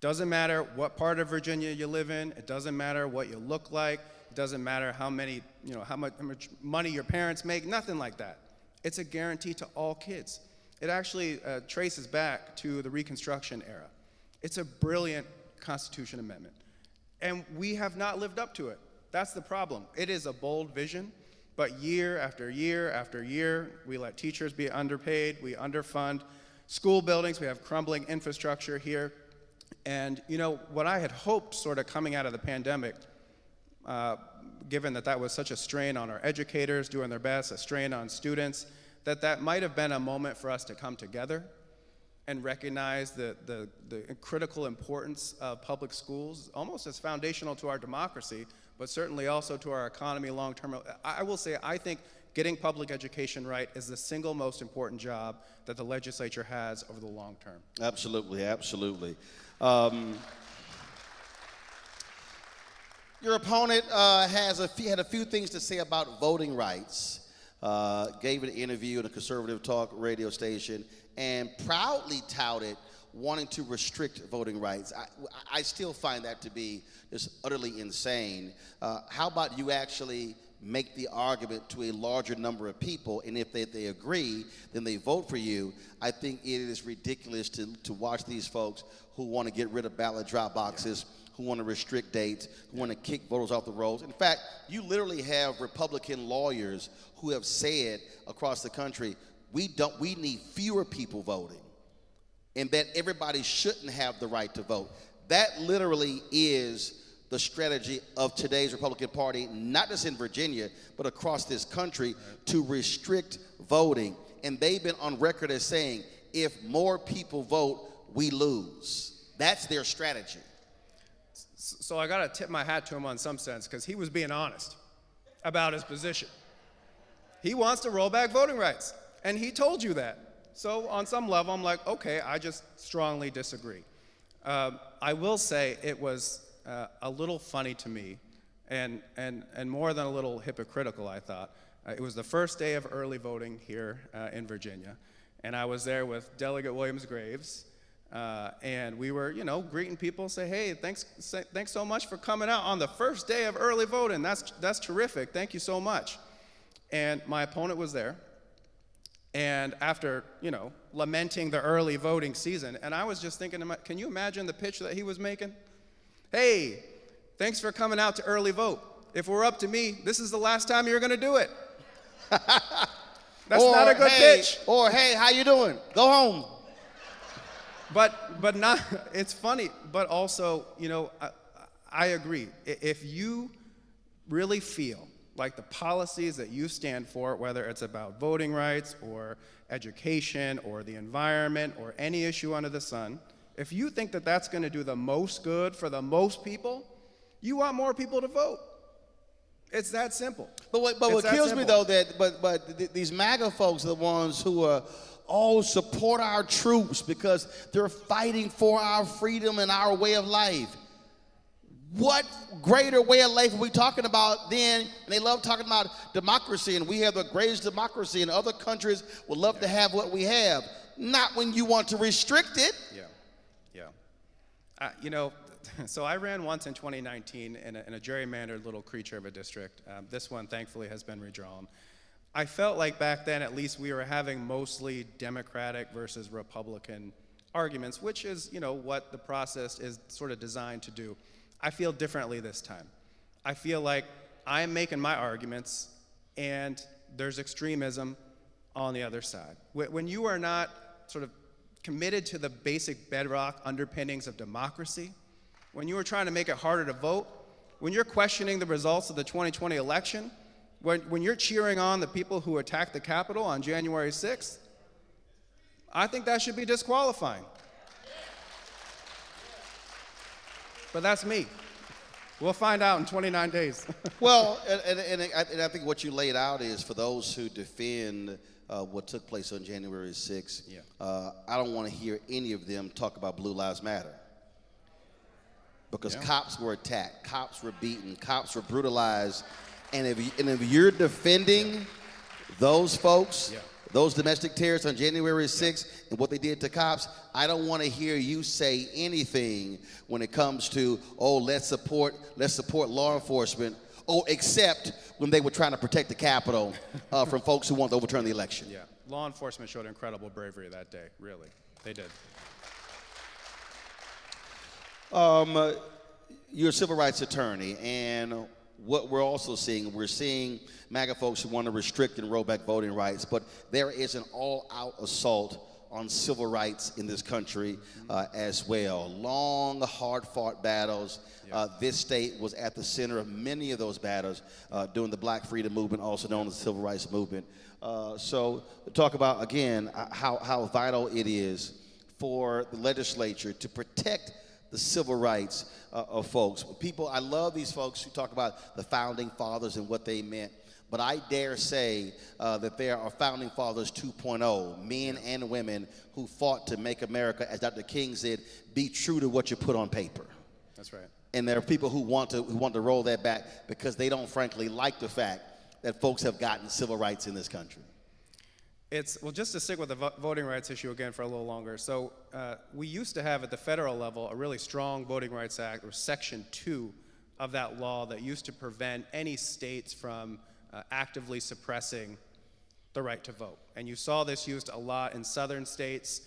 Doesn't matter what part of Virginia you live in. It doesn't matter what you look like. It doesn't matter how much money your parents make. Nothing like that. It's a guarantee to all kids. It actually traces back to the Reconstruction era. It's a brilliant Constitution amendment, and we have not lived up to it. That's the problem. It is a bold vision, but year after year after year, we let teachers be underpaid. We underfund school buildings. We have crumbling infrastructure here. And what I had hoped sort of coming out of the pandemic, given that was such a strain on our educators doing their best, a strain on students, that might have been a moment for us to come together and recognize the critical importance of public schools, almost as foundational to our democracy, but certainly also to our economy long term. I will say, I think getting public education right is the single most important job that the legislature has over the long term. Absolutely, absolutely. Your opponent had a few things to say about voting rights. Gave an interview in a conservative talk radio station and proudly touted wanting to restrict voting rights. I still find that to be just utterly insane. How about you actually make the argument to a larger number of people, and if they agree, then they vote for you? I think it is ridiculous to watch these folks who want to get rid of ballot drop boxes, who want to restrict dates, who want to kick voters off the rolls. In fact, you literally have Republican lawyers who have said across the country, we need fewer people voting, and that everybody shouldn't have the right to vote. That literally is the strategy of today's Republican Party, not just in Virginia, but across this country, to restrict voting. And they've been on record as saying, if more people vote, we lose. That's their strategy. So I got to tip my hat to him on some sense, because he was being honest about his position. He wants to roll back voting rights, and he told you that. So on some level, I'm like, okay, I just strongly disagree. I will say it was a little funny to me, and more than a little hypocritical, I thought. It was the first day of early voting here in Virginia, and I was there with Delegate Williams-Graves, and we were, greeting people, say, hey, thanks so much for coming out on the first day of early voting. That's terrific. Thank you so much. And my opponent was there, and after, lamenting the early voting season, and I was just thinking, can you imagine the pitch that he was making? Hey, thanks for coming out to early vote. If we're up to me, this is the last time you're going to do it. That's not a good pitch. Or, hey, how you doing? Go home. But not, it's funny, but also, I agree. If you really feel like the policies that you stand for, whether it's about voting rights or education or the environment or any issue under the sun, if you think that that's going to do the most good for the most people, you want more people to vote. It's that simple. But what kills me though, these MAGA folks are the ones who support our troops because they're fighting for our freedom and our way of life. What greater way of life are we talking about then? And they love talking about democracy, and we have the greatest democracy, and other countries would love to have what we have. Not when you want to restrict it. So I ran once in 2019 in a gerrymandered little creature of a district. This one, thankfully, has been redrawn. I felt like back then, at least, we were having mostly Democratic versus Republican arguments, which is, what the process is sort of designed to do. I feel differently this time. I feel like I'm making my arguments, and there's extremism on the other side. When you are not sort of committed to the basic bedrock underpinnings of democracy, when you are trying to make it harder to vote, when you're questioning the results of the 2020 election, when you're cheering on the people who attacked the Capitol on January 6th, I think that should be disqualifying. But that's me. We'll find out in 29 days. Well, and I think what you laid out is for those who defend what took place on January 6th, I don't want to hear any of them talk about Blue Lives Matter. Because cops were attacked, cops were beaten, cops were brutalized. And if you're defending those folks, those domestic terrorists on January 6th and what they did to cops, I don't want to hear you say anything when it comes to, let's support law enforcement, except when they were trying to protect the Capitol from folks who want to overturn the election. Yeah, law enforcement showed incredible bravery that day, really. They did. You're a civil rights attorney, and what we're seeing MAGA folks who want to restrict and roll back voting rights, but there is an all-out assault on civil rights in this country as well. Long, hard-fought battles. This state was at the center of many of those battles during the Black Freedom Movement, also known as the Civil Rights Movement. So talk about, again, how vital it is for the legislature to protect the the civil rights of folks. People, I love these folks who talk about the founding fathers and what they meant. But I dare say that there are founding fathers 2.0, men and women who fought to make America, as Dr. King said, be true to what you put on paper. That's right. And there are people who want to roll that back because they don't, frankly, like the fact that folks have gotten civil rights in this country. Well, just to stick with the voting rights issue again for a little longer. So we used to have at the federal level a really strong Voting Rights Act, or Section 2 of that law, that used to prevent any states from actively suppressing the right to vote. And you saw this used a lot in southern states.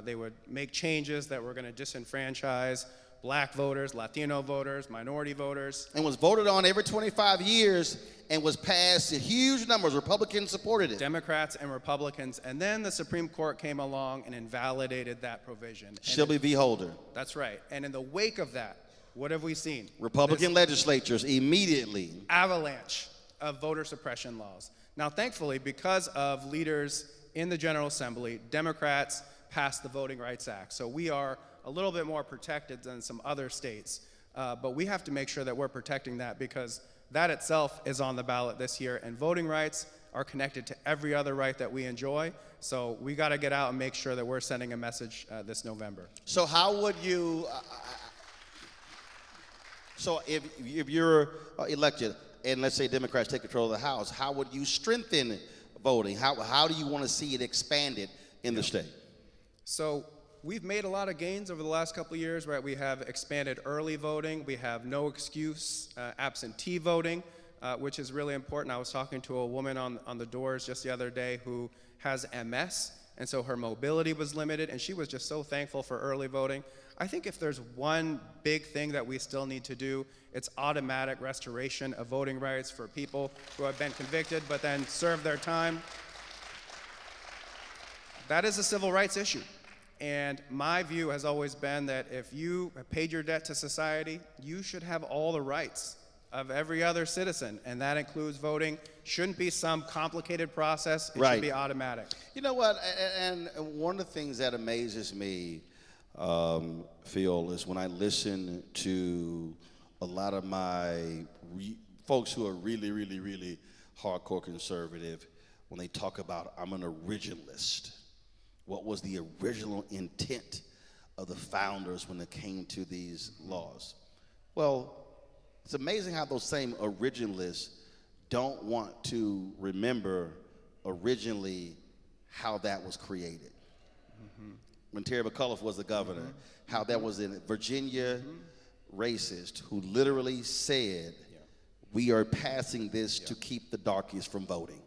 They would make changes that were going to disenfranchise black voters, Latino voters, minority voters. And was voted on every 25 years and was passed in huge numbers. Republicans supported it. Democrats and Republicans. And then the Supreme Court came along and invalidated that provision. Shelby v. Holder. That's right. And in the wake of that, what have we seen? Republican legislatures immediately. Avalanche of voter suppression laws. Now, thankfully, because of leaders in the General Assembly, Democrats passed the Voting Rights Act. So we are a little bit more protected than some other states. But we have to make sure that we're protecting that, because that itself is on the ballot this year. And voting rights are connected to every other right that we enjoy. So we got to get out and make sure that we're sending a message this November. So how would you, so if you're elected, and let's say Democrats take control of the House, how would you strengthen voting? How do you want to see it expanded in the state? So we've made a lot of gains over the last couple of years, right? We have expanded early voting. We have no excuse absentee voting, which is really important. I was talking to a woman on the doors just the other day who has MS, and so her mobility was limited, and she was just so thankful for early voting. I think if there's one big thing that we still need to do, it's automatic restoration of voting rights for people who have been convicted but then served their time. That is a civil rights issue. And my view has always been that if you have paid your debt to society, you should have all the rights of every other citizen, and that includes voting. Shouldn't be some complicated process. It should be automatic. You know what? And one of the things that amazes me, Phil, is when I listen to a lot of my folks who are really, really, really hardcore conservative, when they talk about, I'm an originalist. What was the original intent of the founders when it came to these laws? Well, it's amazing how those same originalists don't want to remember originally how that was created. Mm-hmm. When Terry McAuliffe was the governor, mm-hmm. how that was in Virginia, mm-hmm. racist who literally said, we are passing this to keep the darkies from voting.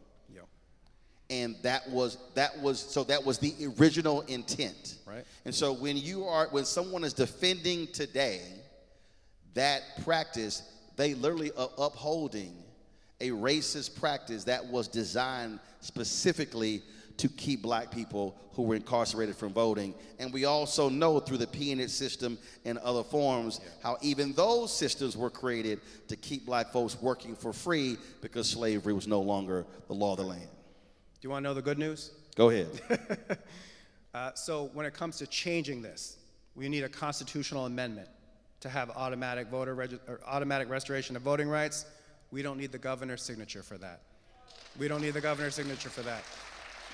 And that was the original intent. Right. And so when someone is defending today that practice, they literally are upholding a racist practice that was designed specifically to keep black people who were incarcerated from voting. And we also know through the peonage system and other forms how even those systems were created to keep black folks working for free because slavery was no longer the law of the land. Do you want to know the good news? Go ahead. So when it comes to changing this, we need a constitutional amendment to have automatic restoration of voting rights. We don't need the governor's signature for that. We don't need the governor's signature for that.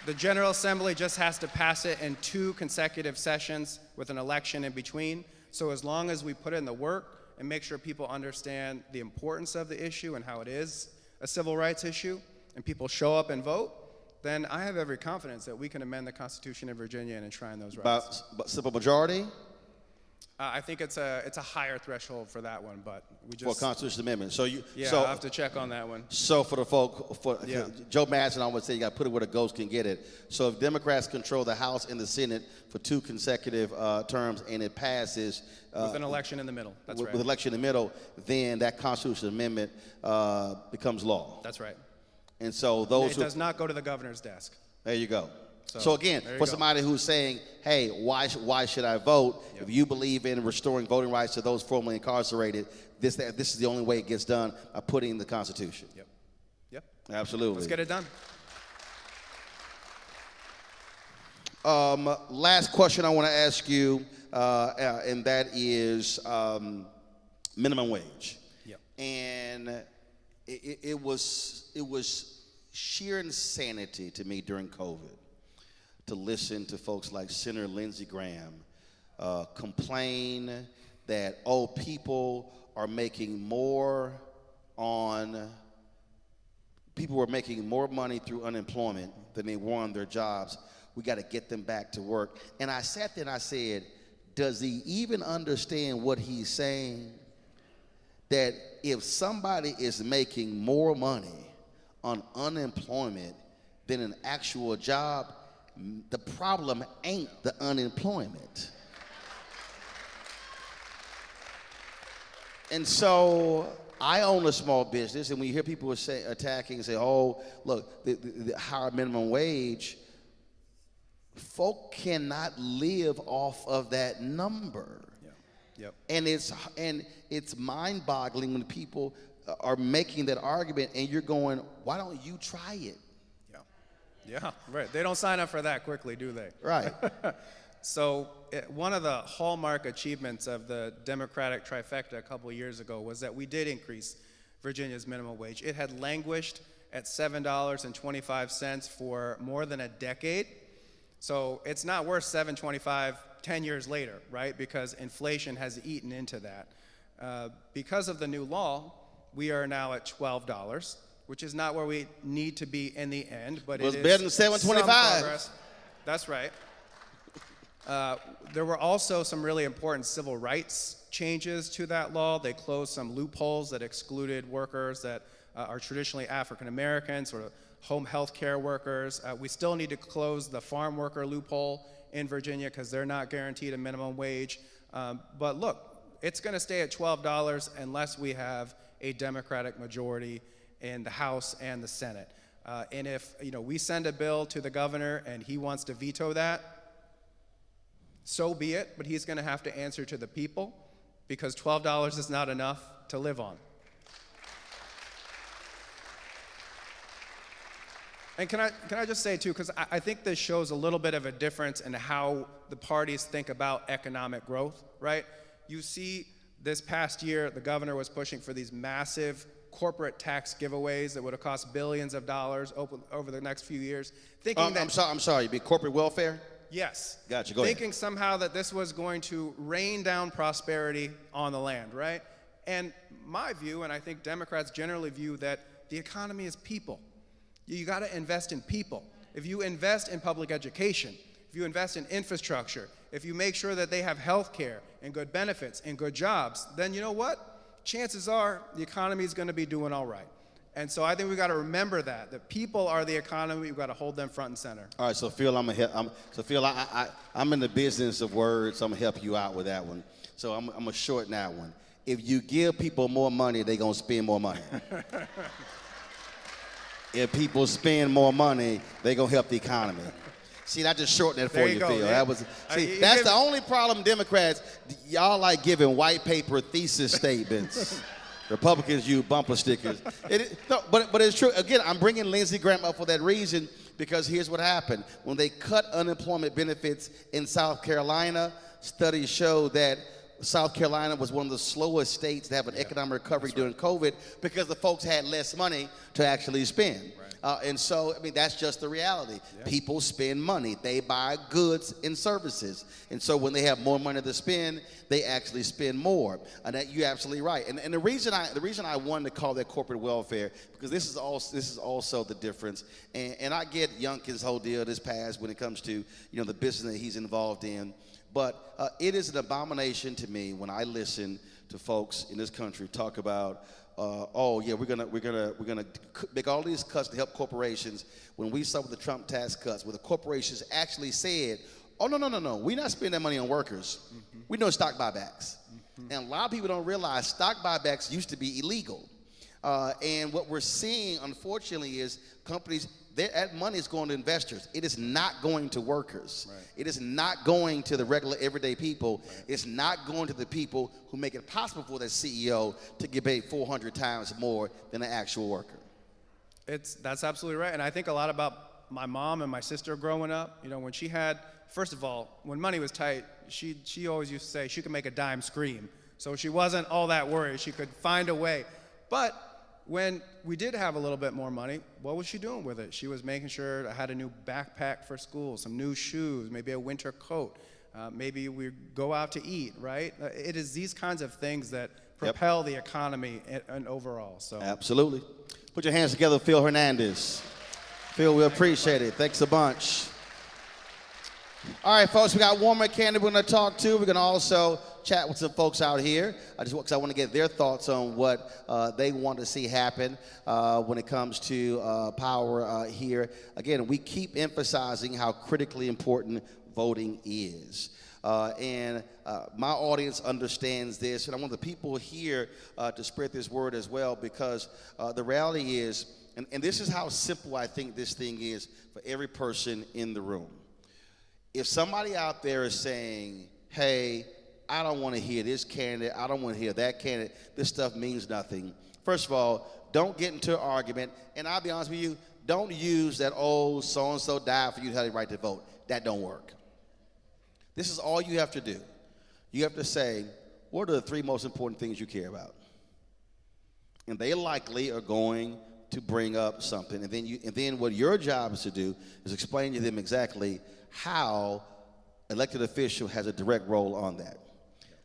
The General Assembly just has to pass it in 2 consecutive sessions with an election in between. So as long as we put in the work and make sure people understand the importance of the issue and how it is a civil rights issue, and people show up and vote, then I have every confidence that we can amend the Constitution in Virginia and enshrine those rights. About simple majority? I think it's a higher threshold for that one, but we just for a constitutional amendment. So I'll have to check on that one. So for the folk, Joe Madison always say you got to put it where the ghost can get it. So if Democrats control the House and the Senate for 2 consecutive terms and it passes with an election in the middle, that's right. With an election in the middle, then that constitutional amendment becomes law. That's right. And so those it does not go to the governor's desk. There you go. So again, for somebody who's saying, hey, why should I vote? Yep. If you believe in restoring voting rights to those formerly incarcerated, this is the only way it gets done, by putting in the Constitution. Yep. Absolutely. Let's get it done. Last question I want to ask you, and that is minimum wage. Yep. And it was sheer insanity to me during COVID to listen to folks like Senator Lindsey Graham complain that, oh, people were making more money through unemployment than they were on their jobs. We got to get them back to work. And I sat there and I said, does he even understand what he's saying? That if somebody is making more money on unemployment than an actual job, the problem ain't the unemployment. And so I own a small business, and when you hear people attacking and say, oh, look, the higher minimum wage, folk cannot live off of that number. Yep. And it's mind-boggling when people are making that argument, and you're going, why don't you try it? Yeah, right. They don't sign up for that quickly, do they? Right. So one of the hallmark achievements of the Democratic trifecta a couple of years ago was that we did increase Virginia's minimum wage. It had languished at $7.25 for more than a decade. So it's not worth $7.25 10 years later, right? Because inflation has eaten into that. Because of the new law, we are now at $12, which is not where we need to be in the end, but it is better than $7.25. some progress. That's right. There were also some really important civil rights changes to that law. They closed some loopholes that excluded workers that are traditionally African American, sort of home health care workers. We still need to close the farm worker loophole in Virginia because they're not guaranteed a minimum wage. But look, it's going to stay at $12 unless we have a Democratic majority in the House and the Senate. And if we send a bill to the governor and he wants to veto that, so be it, but he's going to have to answer to the people because $12 is not enough to live on. And can I just say too, because I think this shows a little bit of a difference in how the parties think about economic growth, right? You see this past year, the governor was pushing for these massive corporate tax giveaways that would have cost billions of dollars over the next few years. Thinking that I'm sorry, you mean corporate welfare? Yes. Gotcha, go ahead. Thinking somehow that this was going to rain down prosperity on the land, right? And my view, and I think Democrats generally view, that the economy is people. You got to invest in people. If you invest in public education, if you invest in infrastructure, if you make sure that they have health care and good benefits and good jobs, then you know what? Chances are the economy is going to be doing all right. And so I think we've got to remember that people are the economy. We've got to hold them front and center. All right, so Phil, I'm in the business of words. I'm gonna help you out with that one. So I'm gonna shorten that one. If you give people more money, they're gonna spend more money. If people spend more money, they're gonna help the economy. See, I just shortened that for you, go, Phil. yeah. That's the only problem, Democrats. Y'all like giving white paper thesis statements. Republicans use bumper stickers. But it's true. Again, I'm bringing Lindsey Graham up for that reason because here's what happened. When they cut unemployment benefits in South Carolina, studies show that South Carolina was one of the slowest states to have an economic recovery during COVID because the folks had less money to actually spend. And so, I mean, that's just the reality. Yeah. People spend money. They buy goods and services. And so when they have more money to spend, they actually spend more. And that, you're absolutely right. And the reason I wanted to call that corporate welfare, because this is also the difference. And I get Youngkin's whole deal this past when it comes to, the business that he's involved in. But it is an abomination to me when I listen to folks in this country talk about, we're gonna make all these cuts to help corporations. When we saw with the Trump tax cuts, where the corporations actually said, "Oh no, we're not spending that money on workers. Mm-hmm. We're doing stock buybacks." Mm-hmm. And a lot of people don't realize stock buybacks used to be illegal. And what we're seeing, unfortunately, is companies. That money is going to investors. It is not going to workers. Right. It is not going to the regular everyday people. Right. It's not going to the people who make it possible for that CEO to get paid 400 times more than an actual worker. That's absolutely right. And I think a lot about my mom and my sister growing up. You know, when she had, first of all, when money was tight, she always used to say she could make a dime scream. So she wasn't all that worried. She could find a way. But when we did have a little bit more money, what was she doing with it? She was making sure I had a new backpack for school, some new shoes, maybe a winter coat. Maybe we go out to eat, right? It is these kinds of things that propel the economy and overall. So Absolutely. Put your hands together, Phil Hernandez. Phil, we appreciate it. Thanks a bunch. All right, folks, we got one more candidate we're going to talk to. We're going to also chat with some folks out here. Because I want to get their thoughts on what they want to see happen when it comes to power here. Again, we keep emphasizing how critically important voting is. And my audience understands this, and I want the people here to spread this word as well, because the reality is, and this is how simple I think this thing is for every person in the room. If somebody out there is saying, hey, I don't want to hear this candidate, I don't want to hear that candidate, this stuff means nothing. First of all, don't get into an argument, and I'll be honest with you, don't use that, oh, so-and-so died for you to have the right to vote. That don't work. This is all you have to do. You have to say, what are the three most important things you care about? And they likely are going to bring up something. And then what your job is to do is explain to them exactly how elected official has a direct role on that.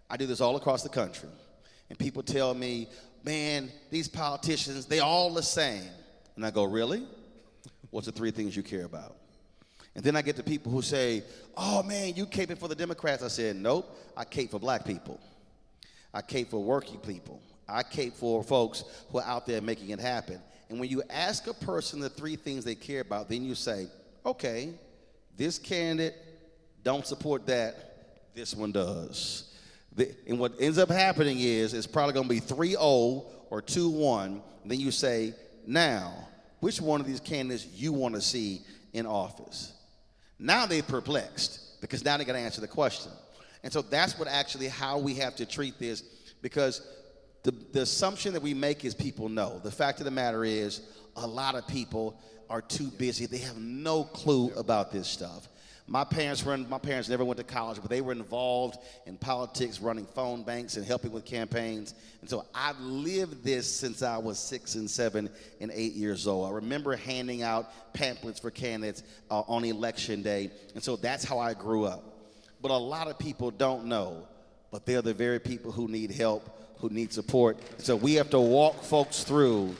I do this all across the country. And people tell me, man, these politicians, they all the same. And I go, really? What's the three things you care about? And then I get the people who say, oh, man, you caping for the Democrats. I said, nope, I cape for black people. I cape for working people. I cape for folks who are out there making it happen. And when you ask a person the three things they care about, then you say, okay, this candidate don't support that, this one does. And what ends up happening is it's probably going to be 3-0 or 2-1. Then you say, now, which one of these candidates you want to see in office? Now they're perplexed because now they got to answer the question. And so that's what actually how we have to treat this, because the assumption that we make is people know. The fact of the matter is a lot of people are too busy. They have no clue about this stuff. My parents never went to college, but they were involved in politics, running phone banks and helping with campaigns. And so I've lived this since I was 6 and 7 and 8 years old. I remember handing out pamphlets for candidates on election day. And so that's how I grew up. But a lot of people don't know, but they're the very people who need help, who need support. So we have to walk folks through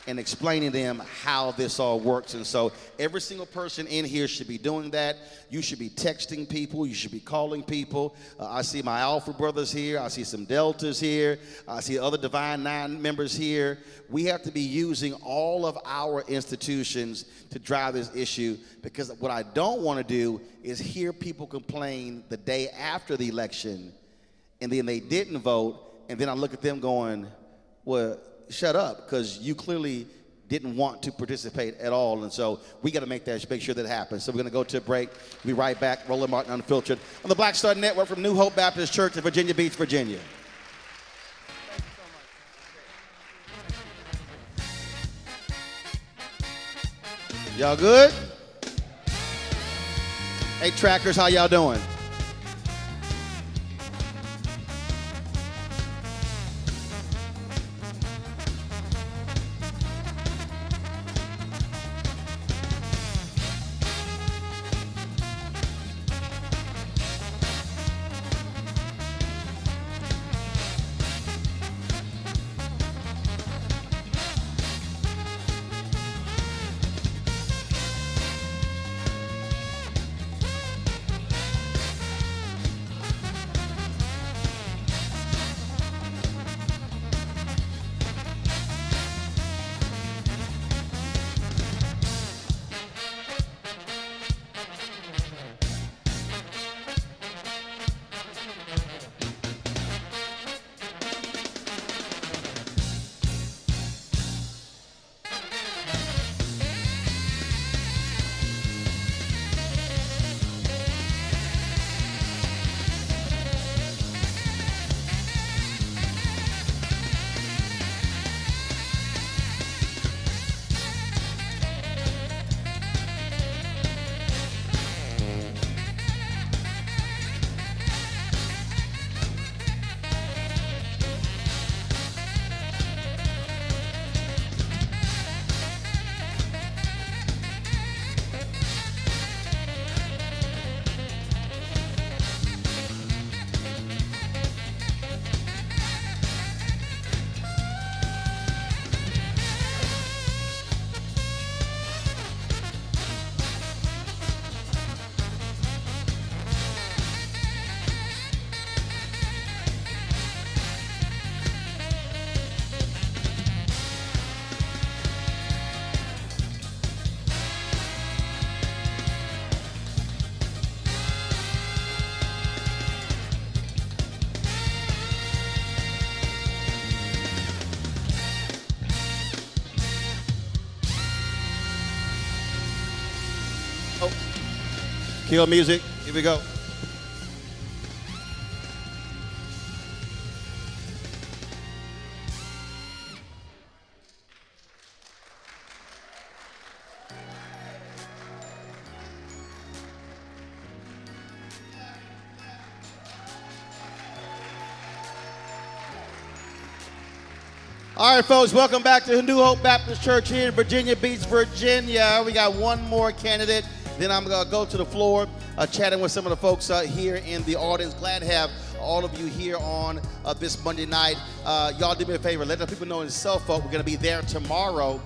and explaining to them how this all works. And so every single person in here should be doing that. You should be texting people. You should be calling people. I see my Alpha brothers here. I see some Deltas here. I see other Divine Nine members here. We have to be using all of our institutions to drive this issue, because what I don't want to do is hear people complain the day after the election and then they didn't vote, and then I look at them going, well, shut up, because you clearly didn't want to participate at all. And so we got to make sure that happens. So we're going to go to a break. We'll be right back. Roland Martin Unfiltered on the Black Star Network from New Hope Baptist Church in Virginia Beach, Virginia. Y'all good? Hey, trackers, how y'all doing? Oh, kill music. Here we go. All right, folks, welcome back to New Hope Baptist Church here in Virginia Beach, Virginia. We got one more candidate. Then I'm going to go to the floor, chatting with some of the folks here in the audience. Glad to have all of you here on this Monday night. Y'all do me a favor. Let the people know in Suffolk we're going to be there tomorrow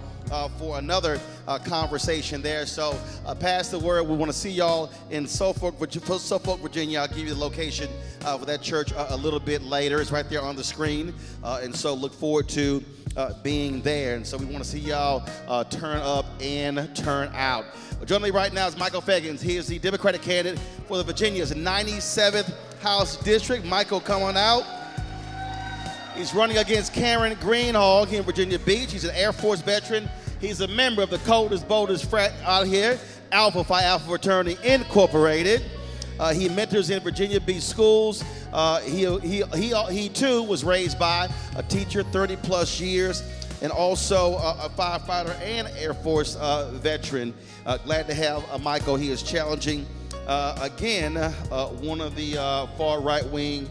for another conversation there. So pass the word. We want to see y'all in Suffolk, Virginia. I'll give you the location for that church a little bit later. It's right there on the screen. And so look forward to being there. And so we want to see y'all turn up and turn out. Joining me right now is Michael Feggins. He is the Democratic candidate for the Virginia's 97th House District. Michael, come on out. He's running against Karen Greenhall here in Virginia Beach. He's an Air Force veteran. He's a member of the coldest, boldest frat out here, Alpha Phi Alpha Fraternity Incorporated. He mentors in Virginia Beach schools. He too was raised by a teacher 30 plus years and also a firefighter and Air Force veteran. Glad to have Michael. He is challenging again one of the far right wing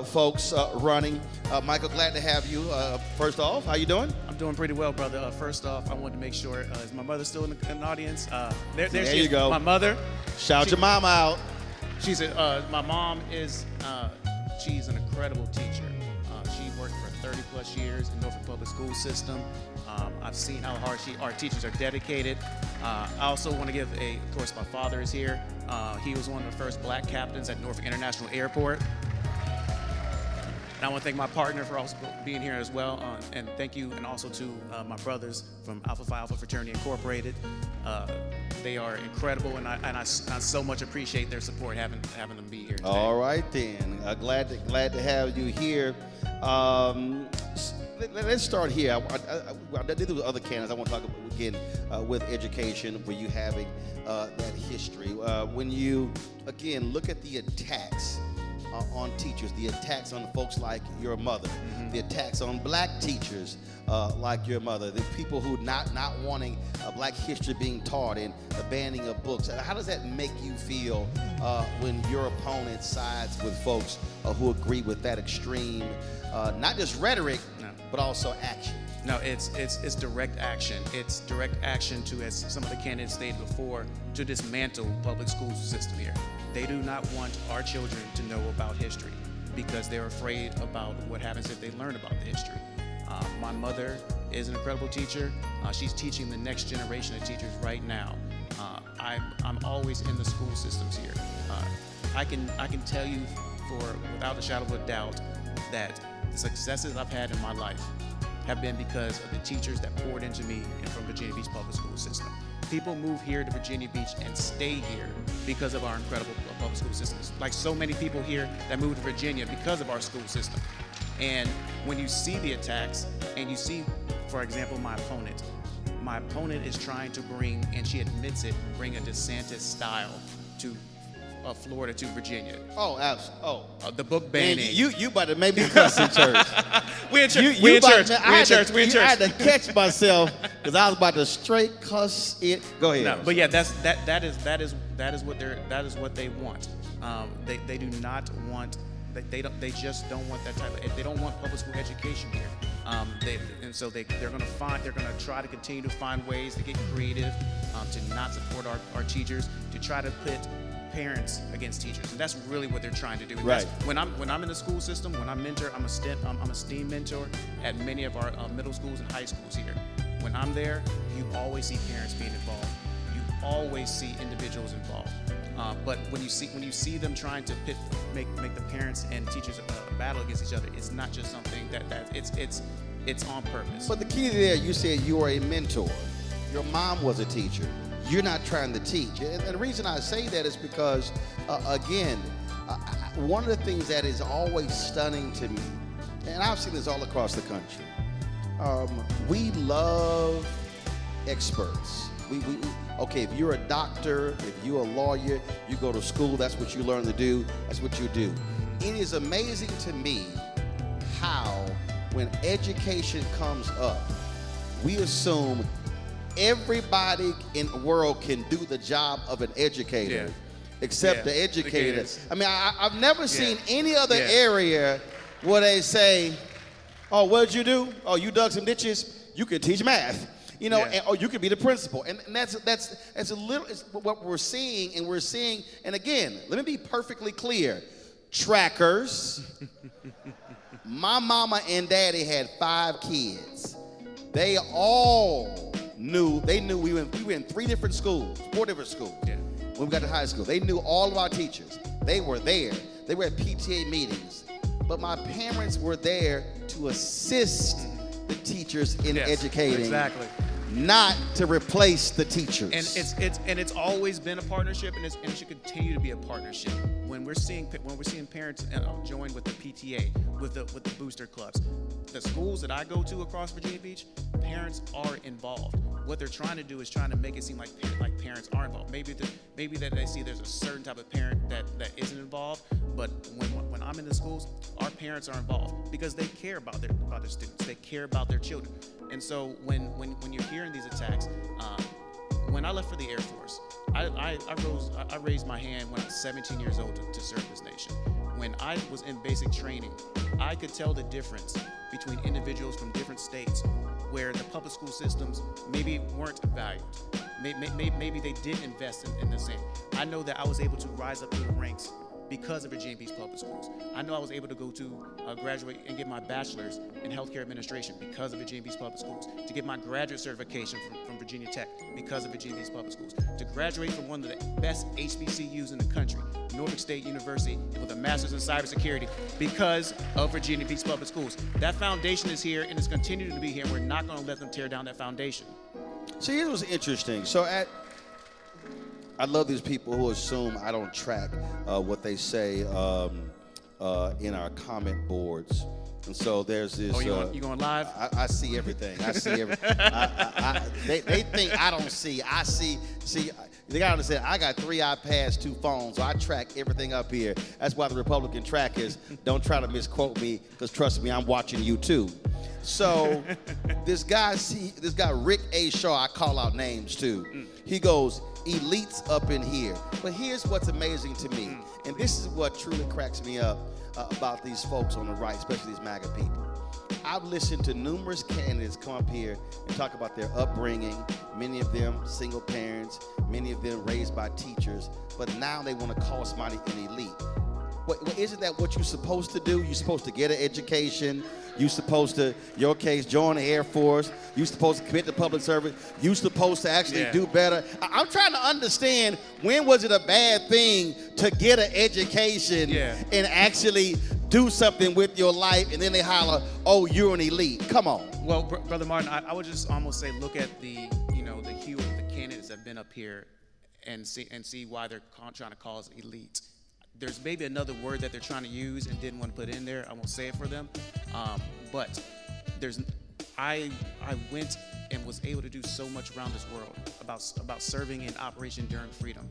folks running. Michael, glad to have you. First off, how you doing? I'm doing pretty well, brother. First off, I wanted to make sure, is my mother still in the audience? There you she is, go. My mother. Shout your mama out. She's my mom is, she's an incredible teacher. She worked for 30 plus years in Norfolk Public School System. I've seen how hard our teachers are dedicated. I also want to give of course, my father is here. He was one of the first black captains at Norfolk International Airport. And I want to thank my partner for also being here as well. And thank you, and also to my brothers from Alpha Phi Alpha Fraternity Incorporated. They are incredible, and I so much appreciate their support having them be here today. All right, then. Glad to have you here. Let's start here. I did with other candidates. I want to talk about, again, with education, where you having that history. When you, again, look at the attacks on teachers, the attacks on folks like your mother, the attacks on black teachers like your mother, the people who not wanting black history being taught and the banning of books. How does that make you feel when your opponent sides with folks who agree with that extreme, not just rhetoric, but also action? No, it's direct action. It's direct action to, as some of the candidates stated before, to dismantle public school system here. They do not want our children to know about history because they're afraid about what happens if they learn about the history. My mother is an incredible teacher. She's teaching the next generation of teachers right now. I'm always in the school systems here. I can tell you without a shadow of a doubt that the successes I've had in my life have been because of the teachers that poured into me and from Virginia Beach Public School System. People move here to Virginia Beach and stay here because of our incredible public school systems. Like so many people here that moved to Virginia because of our school system. And when you see the attacks and you see, for example, my opponent is trying to bring, and she admits it, bring a DeSantis style to Florida to Virginia. Oh, absolutely. The book banning. You about to make me cuss in church. We in church. We in church. I had to catch myself because I was about to straight cuss it. Go ahead. No, but yeah, that is what they want. They do not want. They just don't want that type of. They don't want public school education here. They're going to try to continue to find ways to get creative, to not support our teachers, to try to pit parents against teachers, and that's really what they're trying to do. And right. When I'm in the school system, when I mentor, I'm a STEAM mentor at many of our middle schools and high schools here. When I'm there, you always see parents being involved. You always see individuals involved. But when you see them trying to make the parents and teachers battle against each other, it's not just something that it's on purpose. But the key there, you said you are a mentor. Your mom was a teacher. You're not trying to teach. And the reason I say that is because, again, one of the things that is always stunning to me, and I've seen this all across the country, we love experts. Okay, if you're a doctor, if you're a lawyer, you go to school, that's what you learn to do, that's what you do. It is amazing to me how when education comes up, we assume everybody in the world can do the job of an educator, except the educator. I mean, I've never seen any other area where they say, oh, what did you do? Oh, you dug some ditches? You can teach math. You know, or you could be the principal. And that's a little, it's what we're seeing, and again, let me be perfectly clear. Trackers. My mama and daddy had 5 kids. They all knew we were in 3 different schools, 4 different schools. When we got to high school, they knew all of our teachers. They were there. They were at PTA meetings. But my parents were there to assist the teachers in educating. Exactly. Not to replace the teachers. And it's always been a partnership, and it should continue to be a partnership. When we're seeing parents join with the PTA, with the booster clubs, the schools that I go to across Virginia Beach, parents are involved. What they're trying to do is trying to make it seem like parents are involved. Maybe that they see there's a certain type of parent that isn't involved, but when I'm in the schools, our parents are involved because they care about their students. They care about their children. And so when you're hearing these attacks, when I left for the Air Force, I raised my hand when I was 17 years old to serve this nation. When I was in basic training, I could tell the difference between individuals from different states where the public school systems maybe weren't valued. Maybe they didn't invest in the same. I know that I was able to rise up through the ranks because of Virginia Beach Public Schools. I know I was able to go to graduate and get my bachelor's in healthcare administration because of Virginia Beach Public Schools, to get my graduate certification from Virginia Tech because of Virginia Beach Public Schools, to graduate from one of the best HBCUs in the country, Norfolk State University, with a master's in cybersecurity because of Virginia Beach Public Schools. That foundation is here and it's continuing to be here. We're not going to let them tear down that foundation. So here's what's interesting. So I love these people who assume I don't track what they say in our comment boards. And so there's this. Oh, you going live? I see everything. I see everything. They think I don't see. I see. See, they gotta understand. I got 3 iPads, 2 phones, so I track everything up here. That's why the Republican track is. Don't try to misquote me, because trust me, I'm watching you too. So this guy Rick A. Shaw, I call out names too. He goes, elites up in here. But here's what's amazing to me, and this is what truly cracks me up about these folks on the right, especially these MAGA people. I've listened to numerous candidates come up here and talk about their upbringing, many of them single parents, many of them raised by teachers, but now they want to call somebody an elite. Isn't that what you're supposed to do? You're supposed to get an education. You're supposed to, your case, join the Air Force. You're supposed to commit to public service. You're supposed to actually do better. I'm trying to understand, when was it a bad thing to get an education and actually do something with your life, and then they holler, oh, you're an elite. Come on. Well, Brother Martin, I would just almost say, look at the hue of the candidates that have been up here and see why they're trying to call us elite. There's maybe another word that they're trying to use and didn't want to put in there. I won't say it for them. But I went and was able to do so much around this world about serving in Operation Enduring Freedom.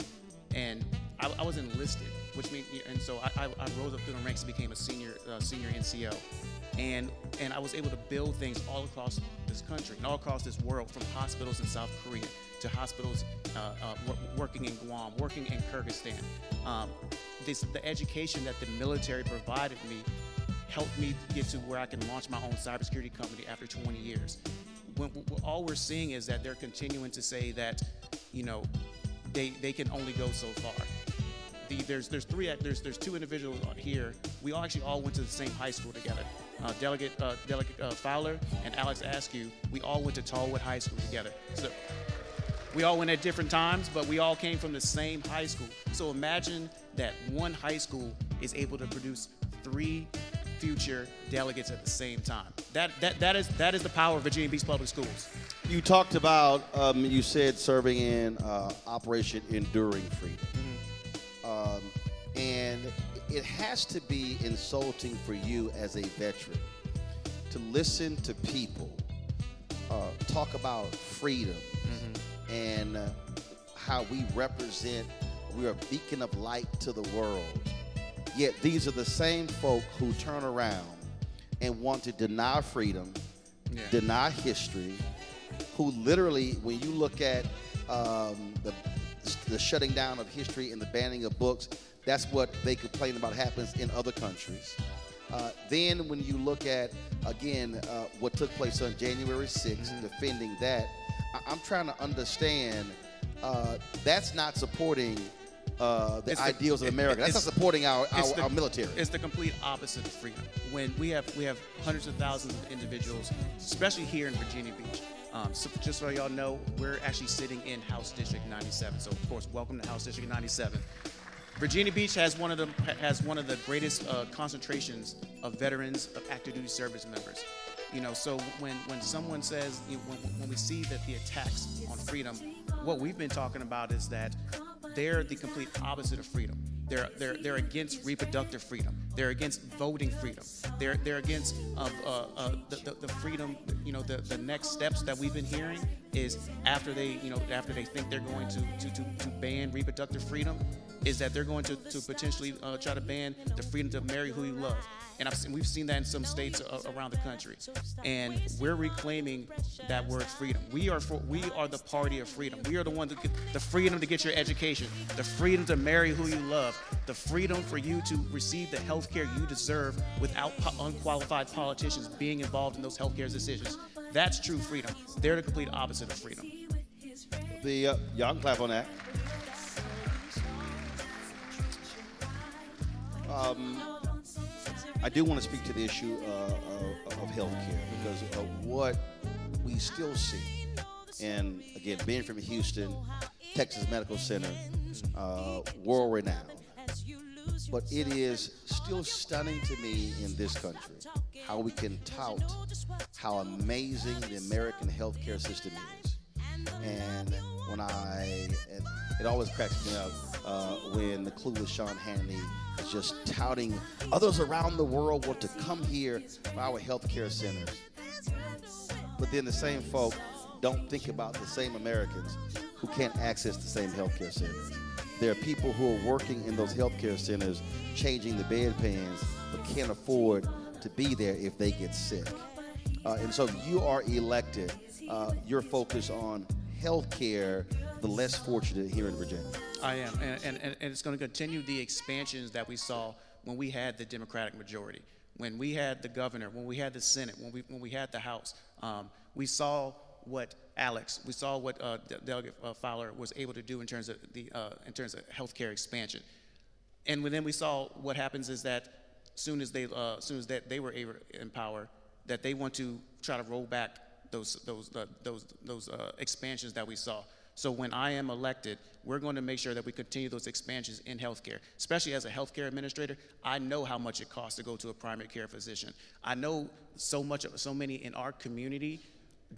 And I was enlisted, which means, and so I rose up through the ranks and became a senior NCO. And I was able to build things all across this country and all across this world, from hospitals in South Korea to hospitals working in Guam, working in Kyrgyzstan. The education that the military provided me helped me get to where I can launch my own cybersecurity company after 20 years. All we're seeing is that they're continuing to say that, they can only go so far. There's 2 individuals here. We all went to the same high school together. Delegate Fowler and Alex Askew, we all went to Tallwood High School together. So we all went at different times, but we all came from the same high school. So imagine that one high school is able to produce 3 future delegates at the same time. That is the power of Virginia Beach Public Schools. You talked about, you said serving in Operation Enduring Freedom. And it has to be insulting for you as a veteran to listen to people talk about freedom and how we represent, we're a beacon of light to the world. Yet these are the same folk who turn around and want to deny freedom, deny history, who literally, when you look at the shutting down of history and the banning of books, that's what they complain about happens in other countries. Then when you look at, again, what took place on January 6th, defending that, I'm trying to understand that's not supporting the ideals of America. That's not supporting our military. It's the complete opposite of freedom. When we have hundreds of thousands of individuals, especially here in Virginia Beach. So just so y'all know, we're actually sitting in House District 97. So of course, welcome to House District 97. Virginia Beach has one of the greatest concentrations of veterans, of active duty service members. You know, so when someone says, when we see that the attacks on freedom, what we've been talking about is that they're the complete opposite of freedom. They're against reproductive freedom. They're against voting freedom. They're against the freedom. You know, the next steps that we've been hearing is after they think they're going to ban reproductive freedom, is that they're going to potentially try to ban the freedom to marry who you love. And we've seen that in some states around the country. And we're reclaiming that word freedom. We are the party of freedom. We are the ones that get the freedom to get your education, the freedom to marry who you love, the freedom for you to receive the health care you deserve without unqualified politicians being involved in those health care decisions. That's true freedom. They're the complete opposite of freedom. Y'all can clap on that. I do want to speak to the issue of healthcare, because of what we still see. And again, being from Houston, Texas Medical Center, world renowned. But it is still stunning to me in this country how we can tout how amazing the American healthcare system is. And it always cracks me up when the clueless Sean Hannity is just touting others around the world want to come here for our healthcare centers. But then the same folk don't think about the same Americans who can't access the same healthcare centers. There are people who are working in those healthcare centers, changing the bedpans, but can't afford to be there if they get sick. And so you are elected. You're focused on healthcare, the less fortunate here in Virginia. I am, and it's going to continue the expansions that we saw when we had the Democratic majority, when we had the governor, when we had the Senate, when we had the House. We saw what Delegate Fowler was able to do in terms of healthcare expansion, and then we saw what happens is that soon as they were able in power, that they want to try to roll back those expansions that we saw. So when I am elected, we're going to make sure that we continue those expansions in healthcare. Especially as a healthcare administrator, I know how much it costs to go to a primary care physician. I know so many in our community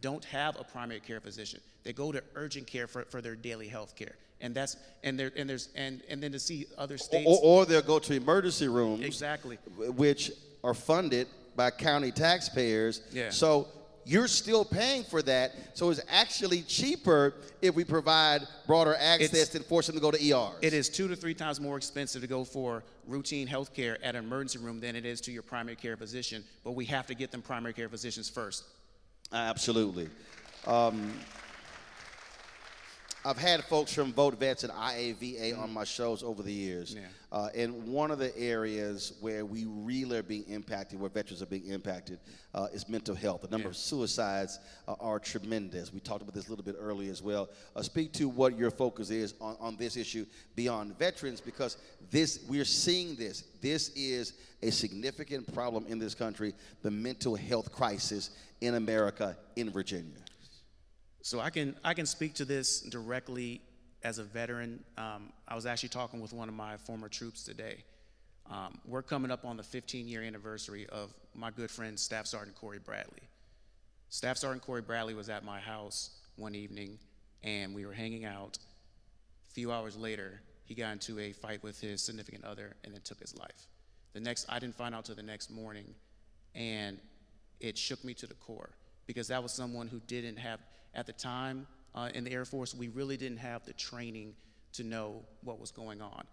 don't have a primary care physician. They go to urgent care for their daily health care. And then to see other states, or they'll go to emergency rooms, exactly, which are funded by county taxpayers. Yeah. So you're still paying for that. So it's actually cheaper if we provide broader access and force them to go to ERs. It is 2 to 3 times more expensive to go for routine health care at an emergency room than it is to your primary care physician. But we have to get them primary care physicians first. Absolutely. I've had folks from Vote Vets and IAVA on my shows over the years. Yeah. And one of the areas where we really are being impacted, where veterans are being impacted, is mental health. The number of suicides are tremendous. We talked about this a little bit earlier as well. Speak to what your focus is on this issue beyond veterans, because we're seeing this. This is a significant problem in this country, the mental health crisis in America, in Virginia. So I can speak to this directly as a veteran. I was actually talking with one of my former troops today. We're coming up on the 15-year anniversary of my good friend, Staff Sergeant Corey Bradley. Staff Sergeant Corey Bradley was at my house one evening, and we were hanging out. A few hours later, he got into a fight with his significant other and then took his life. I didn't find out till the next morning, and it shook me to the core, because that was someone who didn't have, at the time, in the Air Force, we really didn't have the training to know what was going on.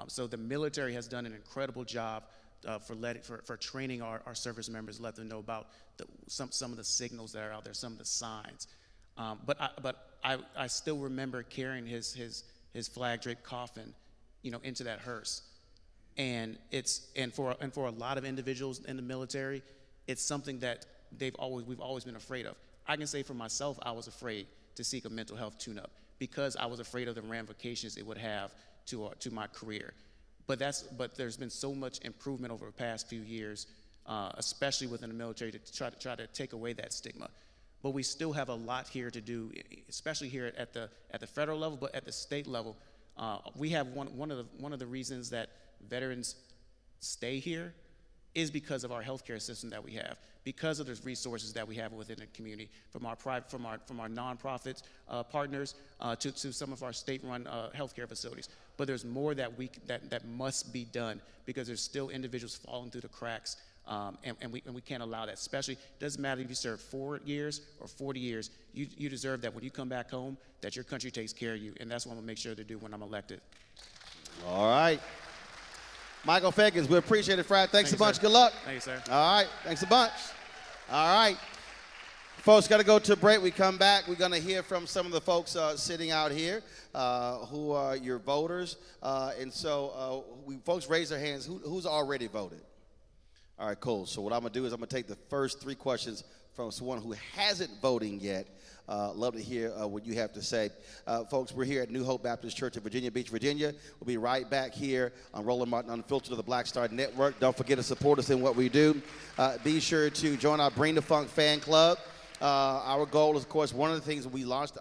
So the military has done an incredible job for training our service members, let them know about some of the signals that are out there, some of the signs. But I still remember carrying his flag draped coffin, into that hearse, and for a lot of individuals in the military, it's something that we've always been afraid of. I can say for myself, I was afraid to seek a mental health tune-up because I was afraid of the ramifications it would have to my career. But there's been so much improvement over the past few years, especially within the military, to try to take away that stigma. But we still have a lot here to do, especially here at the federal level, but at the state level. We have one of the reasons that veterans stay here is because of our healthcare system that we have, because of the resources that we have within the community, from our nonprofit partners to some of our state-run healthcare facilities. But there's more that must be done because there's still individuals falling through the cracks, and we can't allow that. Especially, it doesn't matter if you serve 4 years or 40 years. You deserve that when you come back home, that your country takes care of you, and that's what I'm gonna make sure to do when I'm elected. All right. Michael Fagans, we appreciate it, Fred. Thanks a bunch. Sir. Good luck. Thank you, sir. All right. Thanks a bunch. All right. Folks, got to go to a break. We come back. We're going to hear from some of the folks sitting out here who are your voters. And so folks raise their hands. Who's already voted? All right, cool. So what I'm going to do is I'm going to take the first 3 questions from someone who hasn't voted yet. Love to hear what you have to say. Folks, we're here at New Hope Baptist Church in Virginia Beach, Virginia. We'll be right back here on Roland Martin Unfiltered of the Black Star Network. Don't forget to support us in what we do. Be sure to join our Bring the Funk fan club. Our goal is, of course, one of the things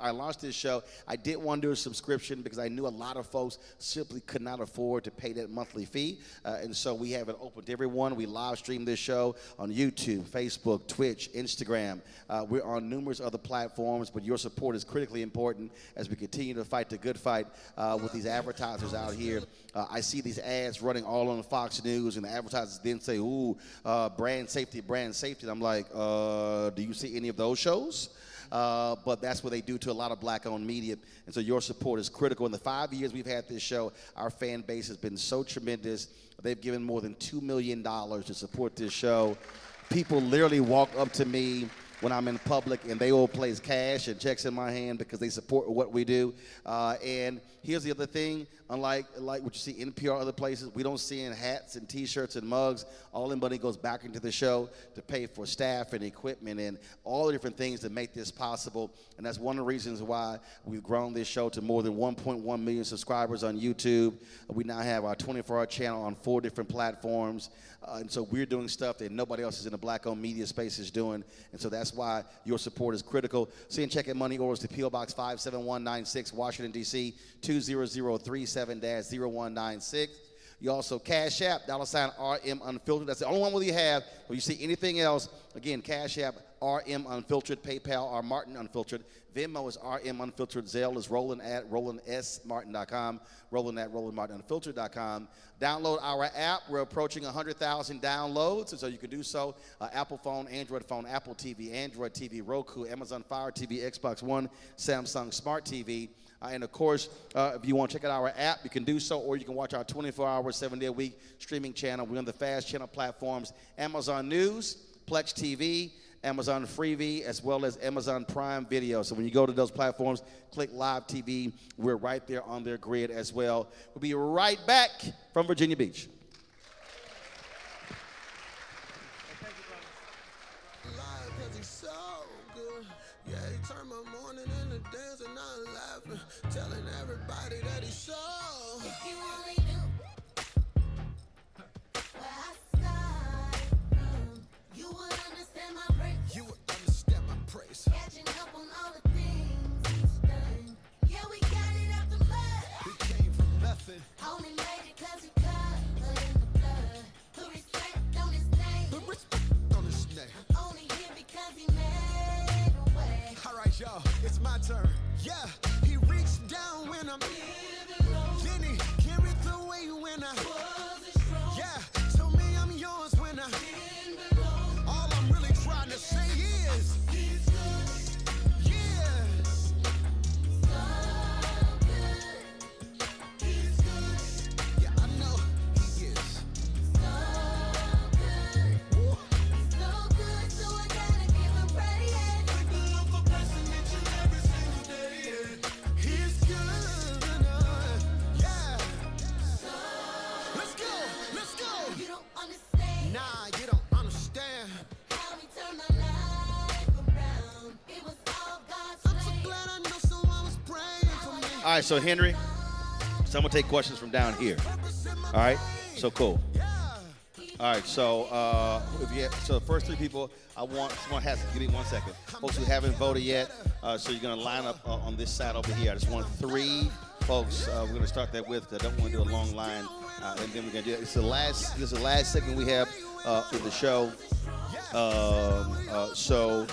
I launched this show, I didn't want to do a subscription because I knew a lot of folks simply could not afford to pay that monthly fee. And so we have it open to everyone. We live stream this show on YouTube, Facebook, Twitch, Instagram. We're on numerous other platforms, but your support is critically important as we continue to fight the good fight with these advertisers out here. I see these ads running all on Fox News, and the advertisers then say, ooh, brand safety, brand safety. And I'm like, do you see any of those shows? But that's what they do to a lot of black-owned media, and so your support is critical. In the 5 years we've had this show, our fan base has been so tremendous. They've given more than $2 million to support this show. People literally walk up to me when I'm in public, and they will place cash and checks in my hand because they support what we do. And here's the other thing, unlike what you see in NPR other places, we don't see in hats and T-shirts and mugs. All the money goes back into the show to pay for staff and equipment and all the different things that make this possible. And that's one of the reasons why we've grown this show to more than 1.1 million subscribers on YouTube. We now have our 24-hour channel on 4 different platforms. And so we're doing stuff that nobody else is in the black-owned media space is doing. And so that's why your support is critical. Send check and money orders to P.O. Box 57196, Washington, D.C., 20037-0196. You also Cash App, $RM Unfiltered. That's the only one we have. When you see anything else, again, Cash App, RM Unfiltered, PayPal, R Martin Unfiltered. Venmo is RM Unfiltered. Zelle is Roland at RolandSMartin.com. Roland at RolandMartinUnfiltered.com. Download our app. We're approaching 100,000 downloads, and so you can do so. Apple phone, Android phone, Apple TV, Android TV, Roku, Amazon Fire TV, Xbox One, Samsung Smart TV. And of course, if you want to check out our app, you can do so, or you can watch our 24-hour, 7-day-a-week streaming channel. We're on the fast channel platforms, Amazon News, Plex TV, Amazon Freevee, as well as Amazon Prime Video. So when you go to those platforms, click Live TV. We're right there on their grid as well. We'll be right back from Virginia Beach. Yeah, he turned my morning into dance and I'm laughing, telling everybody that he's so. If you only knew where I started from, you would understand my praise. You would understand my praise. Catching up on all the things he's done. Yeah, we got it out the mud. We came from nothing. Only made it 'cause we cut in the blood. Put respect on his name. Put respect on his name. Only here because he made a way. All right, y'all, it's my turn. Yeah, he reached down when I'm Giving low. All right, so Henry, so I'm gonna take questions from down here. All right, so cool. All right, so so the first three people, someone has to give me 1 second. Folks who haven't voted yet, so you're gonna line up on this side over here. I just want 3 folks. We're gonna start that with. I don't want to do a long line, and then we're gonna do it. This is the last segment we have in the show. So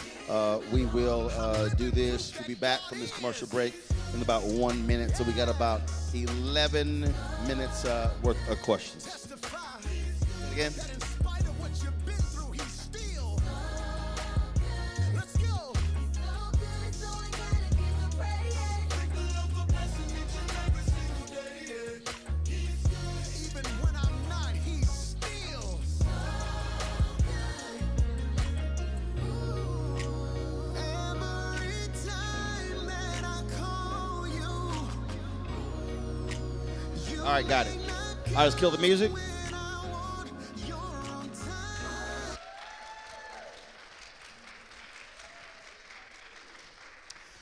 we will do this. We'll be back from this commercial break in about 1 minute. So we got about 11 minutes worth of questions. Again. All right, got it. All right, let's kill the music.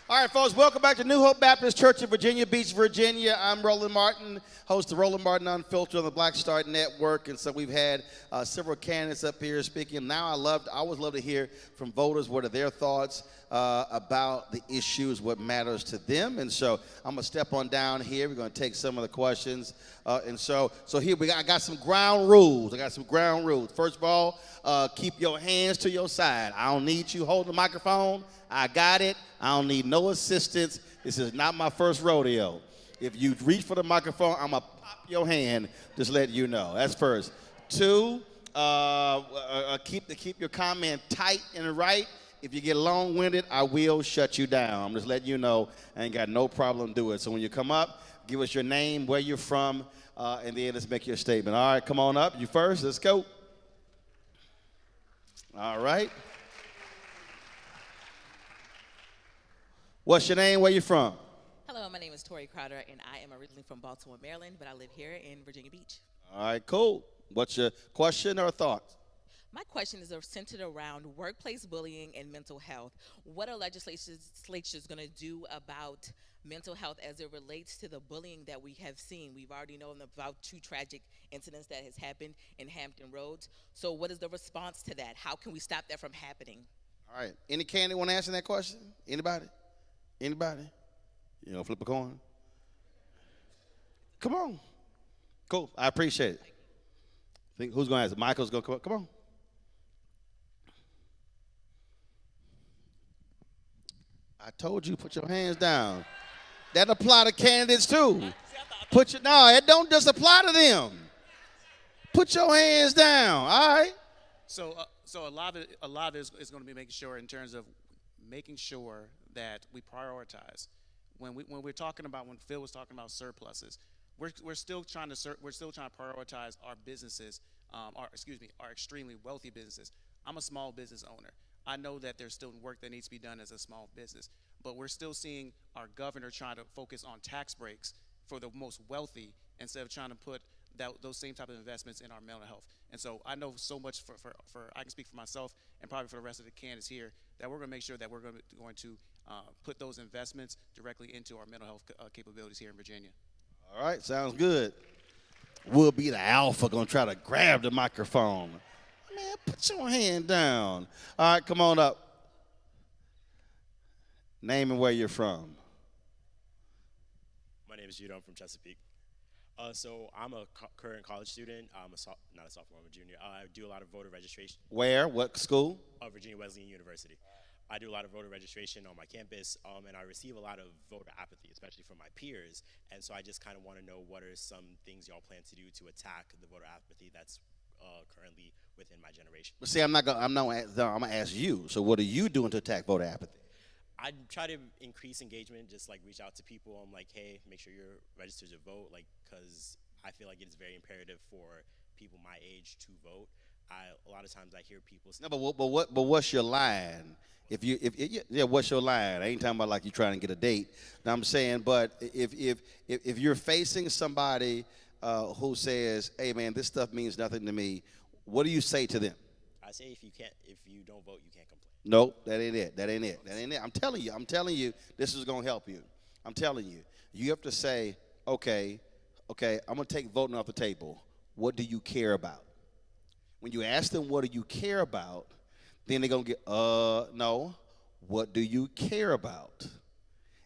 All right, folks, welcome back to New Hope Baptist Church in Virginia Beach, Virginia. I'm Roland Martin, host of Roland Martin Unfiltered on the Black Star Network. And so we've had several candidates up here speaking. Now I always love to hear from voters what are their thoughts about the issues, what matters to them. And so I'm going to step on down here. We're going to take some of the questions. So here I got some ground rules. First of all, keep your hands to your side. I don't need you holding the microphone. I got it. I don't need no assistance. This is not my first rodeo. If you reach for the microphone, I'm going to pop your hand, just let you know. That's first. 2, keep your comment tight and right. If you get long-winded, I will shut you down. I'm just letting you know I ain't got no problem doing it. So when you come up, give us your name, where you're from, and then let's make your statement. All right, come on up. You first. Let's go. All right. What's your name? Where you from? Hello, my name is Tori Crowder, and I am originally from Baltimore, Maryland, but I live here in Virginia Beach. All right, cool. What's your question or thought? My question is centered around workplace bullying and mental health. What are legislatures going to do about mental health as it relates to the bullying that we have seen? We've already known about 2 tragic incidents that has happened in Hampton Roads. So what is the response to that? How can we stop that from happening? All right. Any candidate want to answer that question? Anybody? You know, flip a coin. Come on. Cool. I appreciate it. Think who's going to answer? Michael's going to come up. Come on. I told you, put your hands down. That apply to candidates too. It don't just apply to them. Put your hands down. All right. So a lot of it is going to be making sure that we prioritize. When Phil was talking about surpluses, we're still trying to prioritize our businesses, our extremely wealthy businesses. I'm a small business owner. I know that there's still work that needs to be done as a small business, but we're still seeing our governor trying to focus on tax breaks for the most wealthy instead of trying to put those same type of investments in our mental health. And so I know so much for I can speak for myself and probably for the rest of the candidates here that we're going to make sure that we're going to put those investments directly into our mental health capabilities here in Virginia. All right, sounds good. We'll be the alpha going to try to grab the microphone. Man, put your hand down. All right, come on up. Name and where you're from. My name is Judah. I'm from Chesapeake. So I'm a current college student. I'm not a sophomore, I'm a junior. I do a lot of voter registration. Where? What school? Virginia Wesleyan University. I do a lot of voter registration on my campus, and I receive a lot of voter apathy, especially from my peers. And so I just kind of want to know what are some things y'all plan to do to attack the voter apathy that's currently within my generation. But see, I'm gonna ask you. So what are you doing to attack voter apathy? I try to increase engagement, just like reach out to people. I'm like, hey, make sure you're registered to vote, like, because I feel like it is very imperative for people my age to vote. A lot of times I hear people say, no, but what's your line? What's your line? I ain't talking about like you trying to get a date. Now I'm saying, but if you're facing somebody who says, hey man, this stuff means nothing to me, what do you say to them? I say if you don't vote, you can't complain. Nope, that ain't it. I'm telling you, this is gonna help you. I'm telling you. You have to say, okay, I'm going to take voting off the table. What do you care about? When you ask them, what do you care about, then they're going to get, no, what do you care about?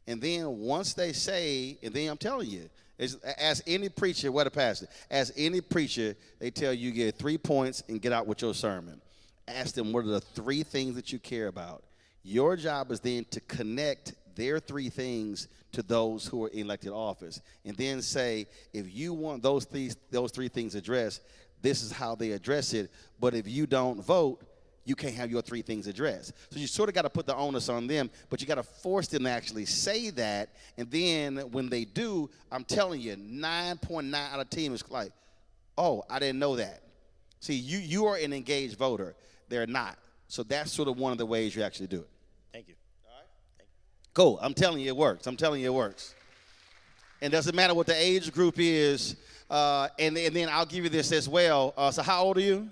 And then once they say, and then I'm telling you, as any preacher, what a pastor, as any preacher, they tell you get 3 points and get out with your sermon. Ask them, what are the 3 things that you care about? Your job is then to connect their 3 things to those who are in elected office. And then say, if you want those 3 things addressed, this is how they address it. But if you don't vote, you can't have your 3 things addressed. So you sort of got to put the onus on them, but you got to force them to actually say that. And then when they do, I'm telling you, 9.9 out of 10 is like, oh, I didn't know that. See, you are an engaged voter. They're not. So that's sort of one of the ways you actually do it. Thank you. All right. Thank you. Cool. I'm telling you it works. I'm telling you it works. And doesn't matter what the age group is. And then I'll give you this as well. So how old are you?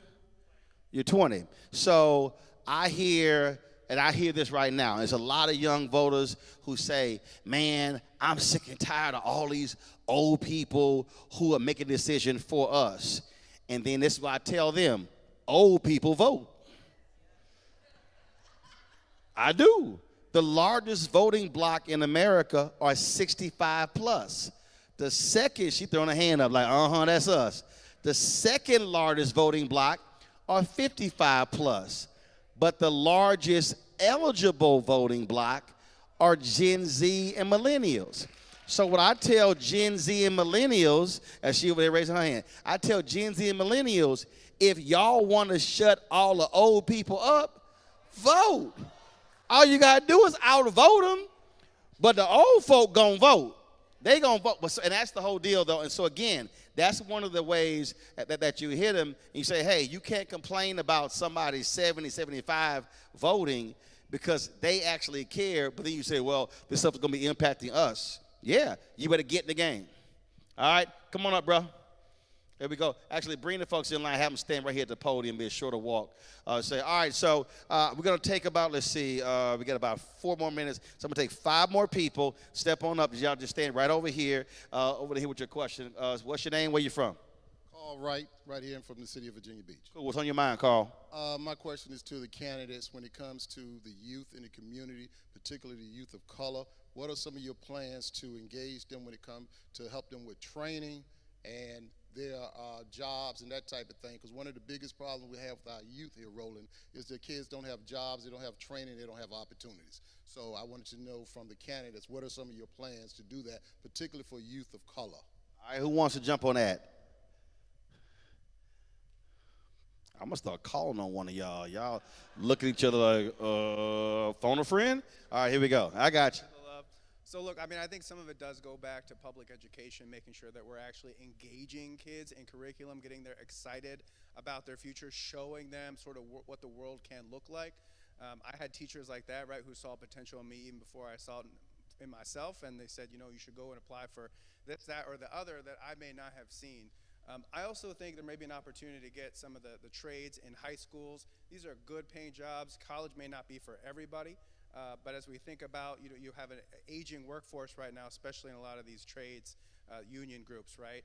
You're 20. So I hear this right now. There's a lot of young voters who say, man, I'm sick and tired of all these old people who are making a decision for us. And then this is what I tell them. Old people vote. I do. The largest voting block in America are 65 plus. The second, she throwing a hand up like, that's us. The second largest voting block are 55 plus. But the largest eligible voting block are Gen Z and millennials. So what I tell Gen Z and millennials, as she over there raising her hand, I tell Gen Z and millennials, if y'all want to shut all the old people up, vote. All you got to do is outvote them. But the old folk going to vote. They going to vote. And that's the whole deal, though. And so, again, that's one of the ways that you hit them. And you say, hey, you can't complain about somebody 70, 75 voting because they actually care. But then you say, well, this stuff is going to be impacting us. Yeah, you better get in the game. All right, come on up, bro. There we go. Actually, bring the folks in line. Have them stand right here at the podium. Be a shorter walk. Say, all right, so we're going to take about, let's see, we got about 4 more minutes. So I'm going to take 5 more people. Step on up. Y'all just stand right over here with your question. What's your name? Where you from? Carl Wright, right here from the city of Virginia Beach. Cool. What's on your mind, Carl? My question is to the candidates when it comes to the youth in the community, particularly the youth of color. What are some of your plans to engage them when it comes to help them with training and their jobs and that type of thing? Because one of the biggest problems we have with our youth here, Roland, is that kids don't have jobs, they don't have training, they don't have opportunities. So I wanted to know from the candidates, what are some of your plans to do that, particularly for youth of color? All right, who wants to jump on that? I'm going to start calling on one of y'all. Y'all look at each other like, phone a friend? All right, here we go. I got you. So look, I mean, I think some of it does go back to public education, making sure that we're actually engaging kids in curriculum, getting them excited about their future, showing them sort of what the world can look like. I had teachers like that, right, who saw potential in me even before I saw it in myself, and they said, you know, you should go and apply for this, that, or the other that I may not have seen. I also think there may be an opportunity to get some of the trades in high schools. These are good paying jobs. College may not be for everybody. But as we think about, you have an aging workforce right now, especially in a lot of these trades, union groups, right?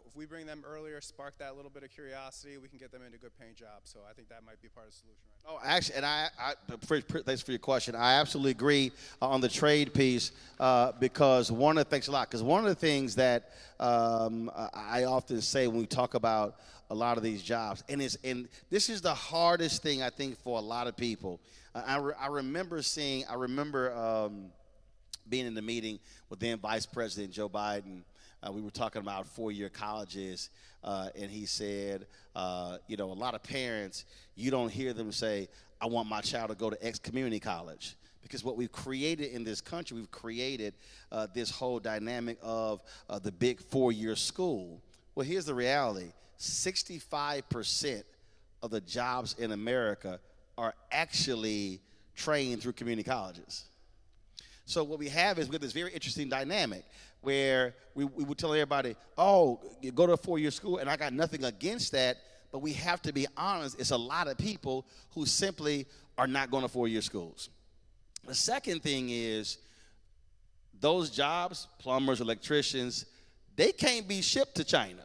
If we bring them earlier, spark that little bit of curiosity, we can get them into good paying jobs. So I think that might be part of the solution right now. Oh, actually, and thanks for your question. I absolutely agree on the trade piece because one of the things that I often say when we talk about a lot of these jobs, and this is the hardest thing I think for a lot of people. I remember being in the meeting with then Vice President Joe Biden. We were talking about 4-year colleges, and he said, a lot of parents, you don't hear them say, I want my child to go to X community college. Because what we've created in this country, we've created this whole dynamic of the big 4-year school. Well, here's the reality. 65% of the jobs in America are actually trained through community colleges. So what we have is this very interesting dynamic where we would tell everybody, oh, you go to a 4-year school, and I got nothing against that, but we have to be honest, it's a lot of people who simply are not going to 4-year schools. The second thing is those jobs, plumbers, electricians, they can't be shipped to China.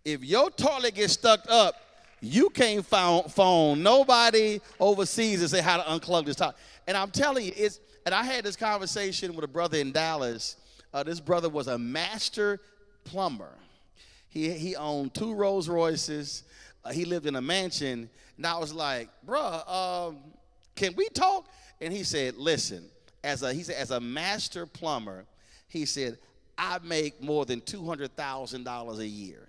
If your toilet gets stuck up, you can't phone nobody overseas and say how to unclog this toilet. And I'm telling you, and I had this conversation with a brother in Dallas. This brother was a master plumber. He owned 2 Rolls Royces. He lived in a mansion. And I was like, bruh, can we talk? And he said, listen, as a master plumber, he said, I make more than $200,000 a year.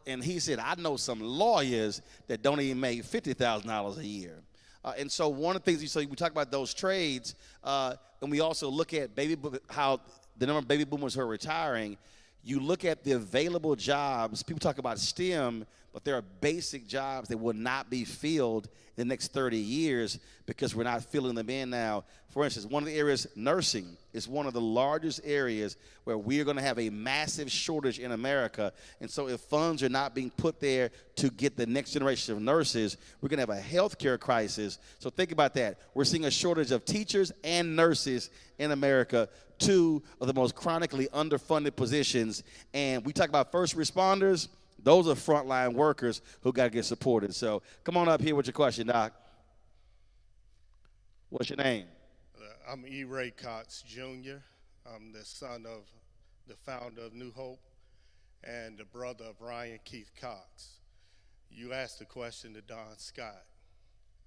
And he said, I know some lawyers that don't even make $50,000 a year. And so one of the things, we talk about those trades, and we also look at how the number of baby boomers who are retiring. You look at the available jobs. People talk about STEM, but there are basic jobs that will not be filled in the next 30 years because we're not filling them in now. For instance, one of the areas, nursing, is one of the largest areas where we are going to have a massive shortage in America. And so if funds are not being put there to get the next generation of nurses, we're going to have a healthcare crisis. So think about that. We're seeing a shortage of teachers and nurses in America, 2 of the most chronically underfunded positions. And we talk about first responders. Those are frontline workers who got to get supported. So come on up here with your question, Doc. What's your name? I'm E. Ray Cox, Jr. I'm the son of the founder of New Hope and the brother of Ryan Keith Cox. You asked the question to Don Scott.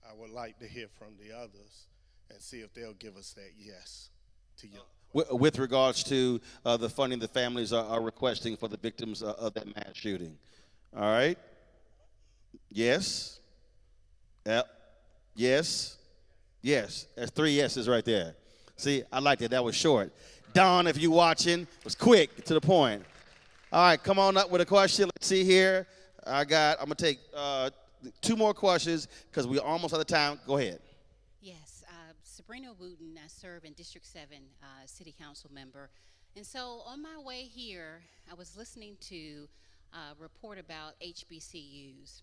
I would like to hear from the others and see if they'll give us that yes to you. With regards to the funding the families are requesting for the victims of that mass shooting. All right? Yes? Yep. Yes? Yes. That's 3 yeses right there. See, I liked it. That was short. Don, if you're watching, was quick, to the point. All right, come on up with a question. Let's see here. I'm going to take 2 more questions because we're almost out of time. Go ahead. Yes, Sabrina Wooten. I serve in District 7, City Council member. And so on my way here, I was listening to a report about HBCUs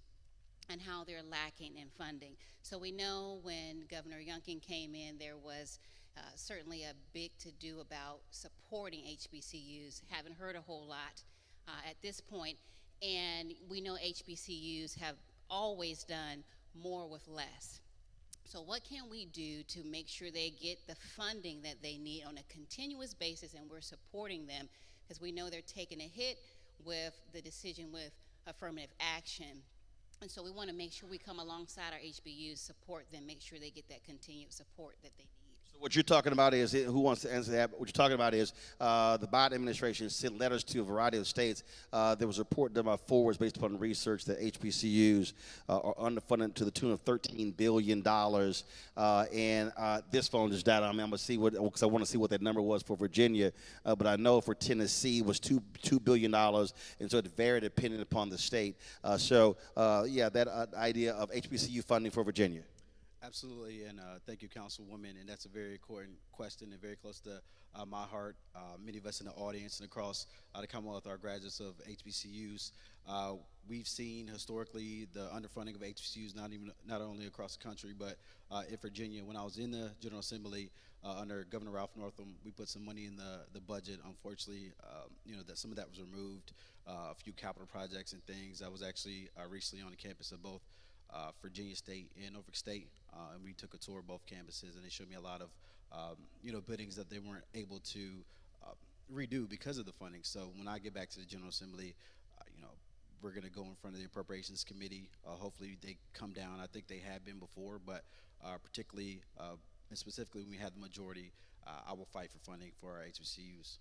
and how they're lacking in funding. So we know when Governor Youngkin came in, there was certainly a big to-do about supporting HBCUs. Haven't heard a whole lot at this point. And we know HBCUs have always done more with less. So what can we do to make sure they get the funding that they need on a continuous basis, and we're supporting them because we know they're taking a hit with the decision with affirmative action. And so we want to make sure we come alongside our HBUs, support them, make sure they get that continued support that they need. So what you're talking about is, who wants to answer that? What you're talking about is the Biden administration sent letters to a variety of states. There was a report done by Forwards based upon research that HBCUs are underfunded to the tune of $13 billion. And this phone just died on me. I'm going to see because I want to see what that number was for Virginia. But I know for Tennessee it was $2 billion. And so it varied depending upon the state. Yeah, that idea of HBCU funding for Virginia. Absolutely, and thank you, Councilwoman. And that's a very important question and very close to my heart. Many of us in the audience and across the Commonwealth are graduates of HBCUs. We've seen historically the underfunding of HBCUs not only across the country, but in Virginia. When I was in the General Assembly under Governor Ralph Northam, we put some money in the budget. Unfortunately, that some of that was removed. A few capital projects and things. I was actually recently on the campus of both Virginia State and Norfolk State, and we took a tour of both campuses, and they showed me a lot of buildings that they weren't able to redo because of the funding. So when I get back to the General Assembly, we're going to go in front of the Appropriations Committee. Hopefully they come down. I think they have been before, but particularly and specifically when we have the majority, I will fight for funding for our HBCUs.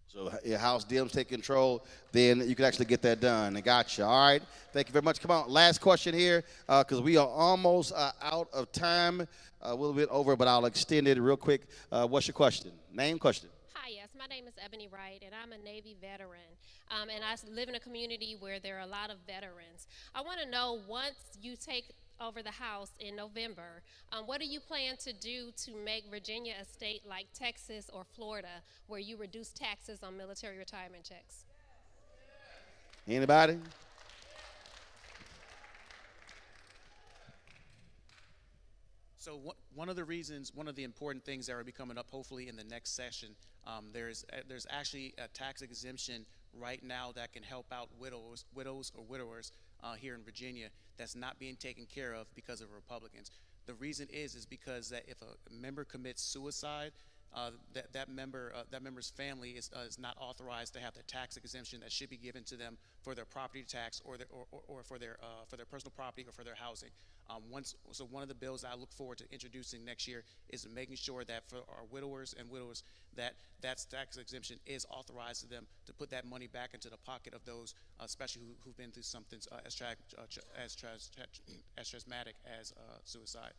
So House Dems take control, then you can actually get that done. I got you. All right. Thank you very much. Come on. Last question here because we are almost out of time. A little bit over, but I'll extend it real quick. What's your question? Name, question. Hi, yes. My name is Ebony Wright, and I'm a Navy veteran. And I live in a community where there are a lot of veterans. I want to know, once you take over the House in November, what do you plan to do to make Virginia a state like Texas or Florida, where you reduce taxes on military retirement checks? Anybody? So one of the important things that are be coming up hopefully in the next session, there's actually a tax exemption right now that can help out widows or widowers here in Virginia that's not being taken care of because of Republicans. The reason is because that if a member commits suicide, that member's family is not authorized to have the tax exemption that should be given to them for their property tax or for their personal property or for their housing. So one of the bills I look forward to introducing next year is making sure that for our widowers and widows that tax exemption is authorized to them to put that money back into the pocket of those, especially who've been through something as traumatic as suicide.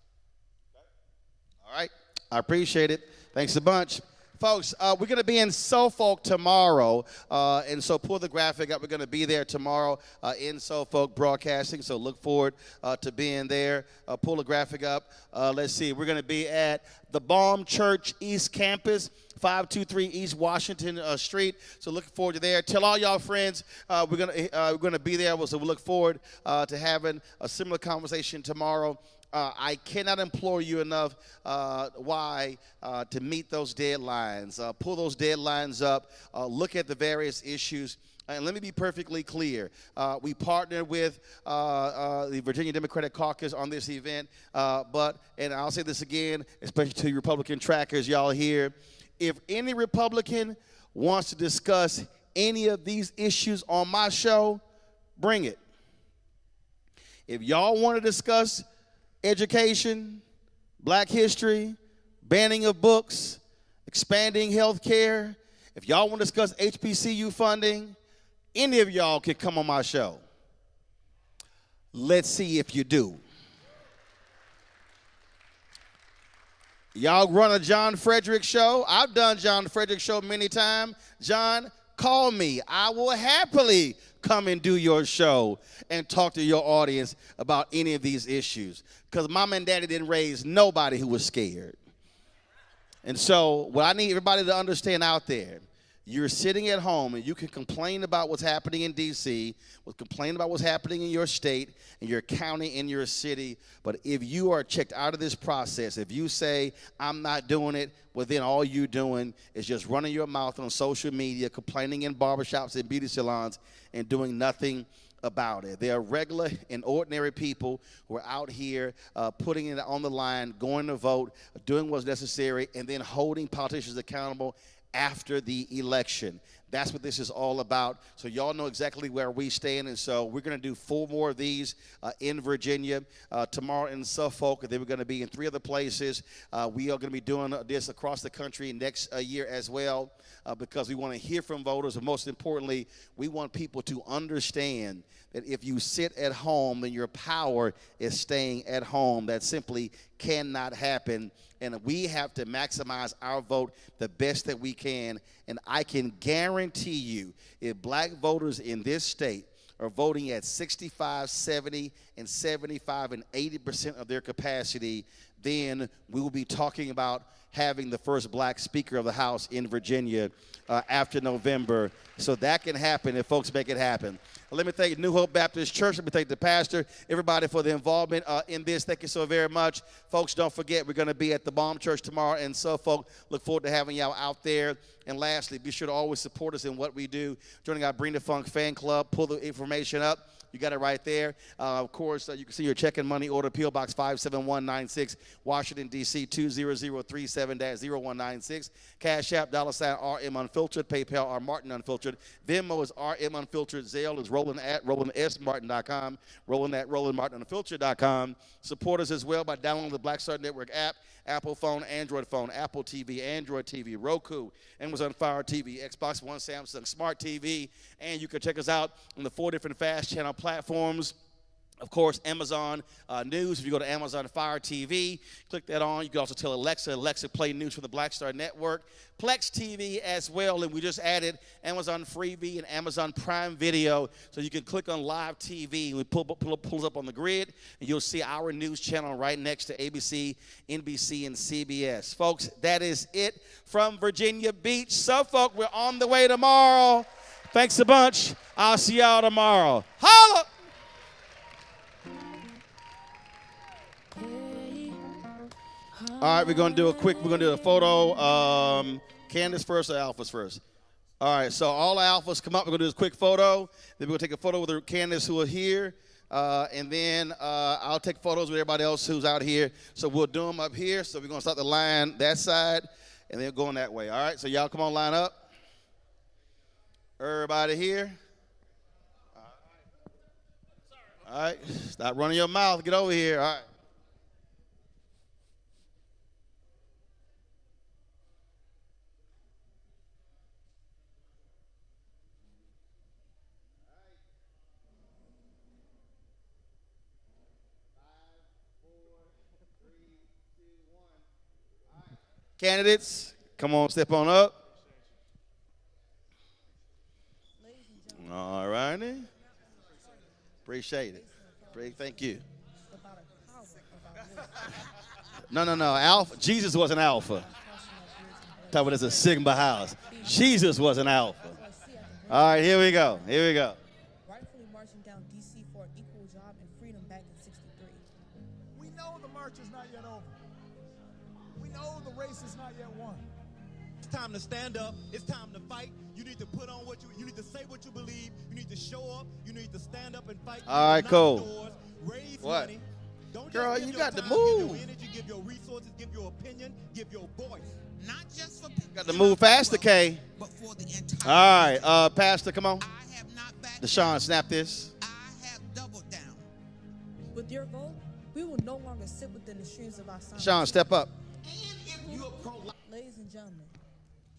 All right. I appreciate it. Thanks a bunch. Folks, we're going to be in Suffolk tomorrow, and so pull the graphic up. We're going to be there tomorrow in Suffolk broadcasting, so look forward to being there. Pull the graphic up. Let's see. We're going to be at the Baum Church East Campus, 523 East Washington Street. So looking forward to there. Tell all y'all friends we're going to be there. So we look forward to having a similar conversation tomorrow. I cannot implore you enough to meet those deadlines. Pull those deadlines up. Look at the various issues. And let me be perfectly clear. We partnered with the Virginia Democratic Caucus on this event. And I'll say this again, especially to you Republican trackers, y'all here. If any Republican wants to discuss any of these issues on my show, bring it. If y'all want to discuss education, black history, banning of books, expanding health care, if y'all want to discuss HBCU funding, any of y'all can come on my show. Let's see if you do. Y'all run a John Frederick show. I've done John Frederick show many times. John, call me. I will happily come and do your show and talk to your audience about any of these issues. Because mom and daddy didn't raise nobody who was scared. And so what I need everybody to understand out there, you're sitting at home and you can complain about what's happening in D.C., complain about what's happening in your state, in your county, in your city. But if you are checked out of this process, if you say, I'm not doing it, well, then all you're doing is just running your mouth on social media, complaining in barbershops and beauty salons, and doing nothing about it. There are regular and ordinary people who are out here putting it on the line, going to vote, doing what's necessary, and then holding politicians accountable after the election. That's what this is all about. So y'all know exactly where we stand, and so we're going to do 4 more of these in Virginia, tomorrow in Suffolk, and then we're going to be in 3 other places. We are going to be doing this across the country next year as well, because we want to hear from voters, and most importantly, we want people to understand that if you sit at home, then your power is staying at home. That simply cannot happen. And we have to maximize our vote the best that we can. And I can guarantee you, if black voters in this state are voting at 65, 70, and 75, and 80% of their capacity, then we will be talking about having the first black Speaker of the House in Virginia after November. So that can happen if folks make it happen. Let me thank New Hope Baptist Church. Let me thank the pastor, everybody for the involvement in this. Thank you so very much. Folks, don't forget, we're going to be at the Baum Church tomorrow in Suffolk. Look forward to having y'all out there. And lastly, be sure to always support us in what we do. Joining our Bring the Funk fan club. Pull the information up. You got it right there. Of course, you can see your check and money order, P.O. Box 57196, Washington, D.C. 20037-0196. Cash App, $RM Unfiltered. PayPal, R Martin Unfiltered. Venmo is RM Unfiltered. Zelle is Roland at RolandSMartin.com. Roland at RolandMartinUnfiltered.com. Support us as well by downloading the Black Star Network app, Apple phone, Android phone, Apple TV, Android TV, Roku, Amazon Fire TV, Xbox One, Samsung Smart TV, and you can check us out on the 4 different fast channel platforms. Of course, Amazon News. If you go to Amazon Fire TV, click that on. You can also tell Alexa, play news from the Black Star Network. Plex TV as well, and we just added Amazon Freevee and Amazon Prime Video, so you can click on Live TV. We pulls up on the grid, and you'll see our news channel right next to ABC, NBC, and CBS. Folks, that is it from Virginia Beach. Suffolk, we're on the way tomorrow. Thanks a bunch. I'll see y'all tomorrow. Holla! All right, we're gonna do a photo. Candace first or Alphas first? All right, so all the Alphas come up. We're gonna do this quick photo. Then we're gonna take a photo with the Candace who are here. And then I'll take photos with everybody else who's out here. So we'll do them up here. So we're gonna start the line that side and then going that way. All right, so y'all come on, line up. Everybody here. All right, stop running your mouth. Get over here. All right. Candidates, come on, step on up. All righty. Appreciate it. Thank you. No. Alpha. Jesus was an alpha. Talk about this a Sigma house. Jesus was an alpha. All right, here we go. Rightfully marching down D.C. for an equal job and freedom back in '63. We know the march is not yet over. We know the race is not yet won. It's time to stand up. It's time to fight. You need to put on you need to say what you believe. You need to show up. You need to stand up and fight. All right, cool. Doors, raise What? money. Don't Girl, just give you your got to time, move. Give your energy, give your resources, give your opinion, give your voice. Not just for people. Got to move faster, Kay. But for the entire. All right, Pastor, come on. I have not backed Deshaun, snap this. I have doubled down. With your vote, we will no longer sit within the streams of our silence. Deshaun, step up. Ladies and gentlemen,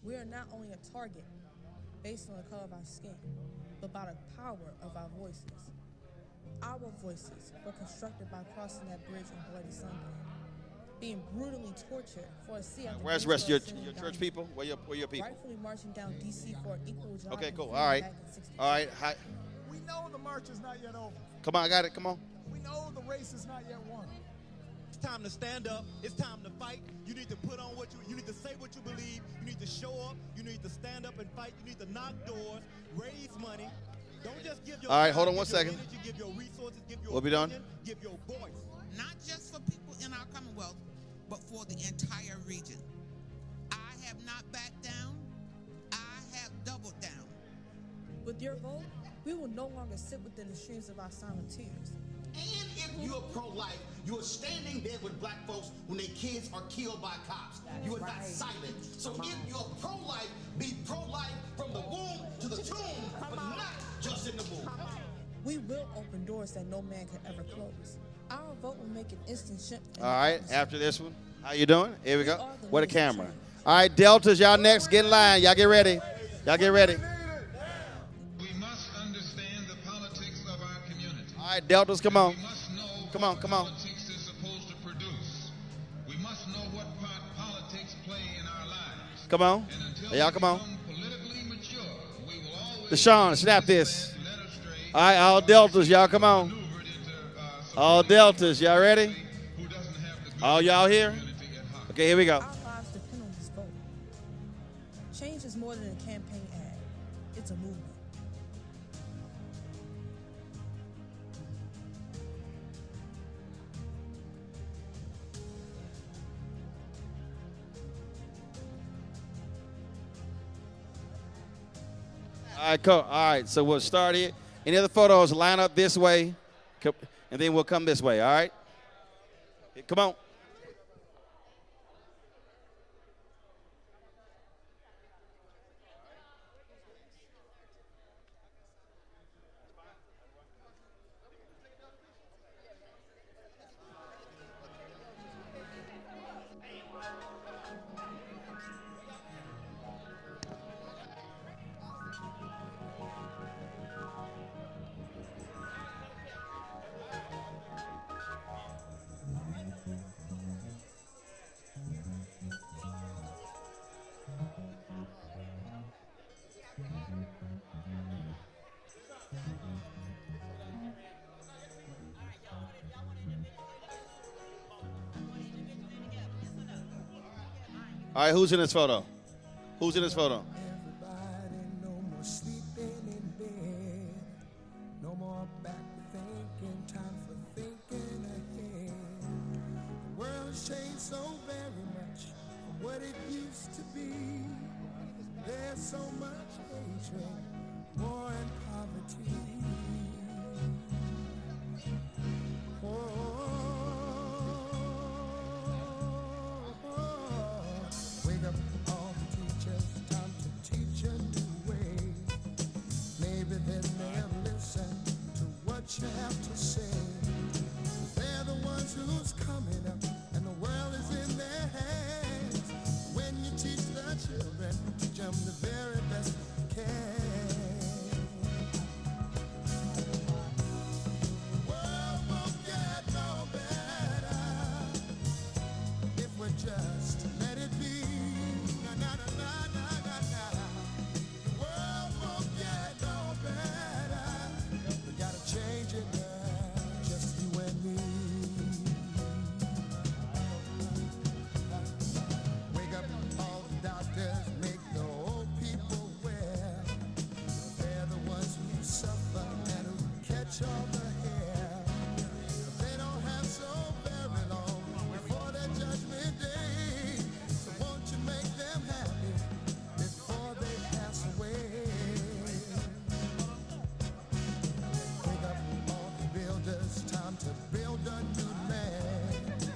we are not only a target based on the color of our skin, but by the power of our voices. Our voices were constructed by crossing that bridge on Bloody Sunday, being brutally tortured for a seat. Where's the rest of your church people? Where your people? Rightfully marching down D.C. for an equal job. Okay, and cool. freedom All right. back in '63. All right. Hi. We know the march is not yet over. Come on, I got it. Come on. We know the race is not yet won. It's time to stand up. It's time to fight. You need to put on you need to say what you believe. You need to show up. You need to stand up and fight. You need to knock doors, raise money. Don't just give your All right, time, hold on give one your second. energy, give your resources, give your We'll be done. opinion, give your voice. Not just for people in our Commonwealth, but for the entire region. I have not backed down. I have doubled down. With your vote, we will no longer sit within the streams of our silent tears. And if you're pro-life, you're standing there with black folks when their kids are killed by cops. You are not silent. So if you're pro-life, be pro-life from the womb to the tomb, but not just in the womb. We will open doors that no man can ever close. Our vote will make an instant shift. All right, after this one. How you doing? Here we go. What a camera. All right, Deltas, y'all next. Get in line. Y'all get ready. Y'all get ready. We must understand the politics of our community. All right, Deltas, come on. We must know Come on, what come on. politics is supposed to produce. We must know what part politics play in our lives. Come on. And until Hey, y'all we come on. become politically mature, we will always Deshaun, snap this. All right, all Deltas, y'all come on. All Deltas, y'all ready? All y'all here? Okay, here we go. Our lives depend on this vote. Change is more than a campaign ad. It's a movement. All right, cool. All right, so we'll start here. Any other photos, line up this way, and then we'll come this way, all right? Come on. All right, who's in this photo? Who's in this photo? No more sleeping in bed. No more back thinking. Time for thinking ahead. The world has changed so very what it used to be. There's so much hatred, war and poverty. Wake up all the teachers, time to teach a new way. Maybe then they'll listen to what you have to say. They're the ones who's coming up, and the world is in their hands. When you teach the children, teach them the very best you can. The world won't get no better if we just let it be. Na, na, na, na, na, na, na. The world won't get no better. We gotta change it now, just you and me. Wake up all the doctors, make the old people well. They're the ones who suffer and who catch all the hair. They don't have so very long before their judgment day. So won't you make them happy before they pass away? Wake up all the builders, time to build a new land.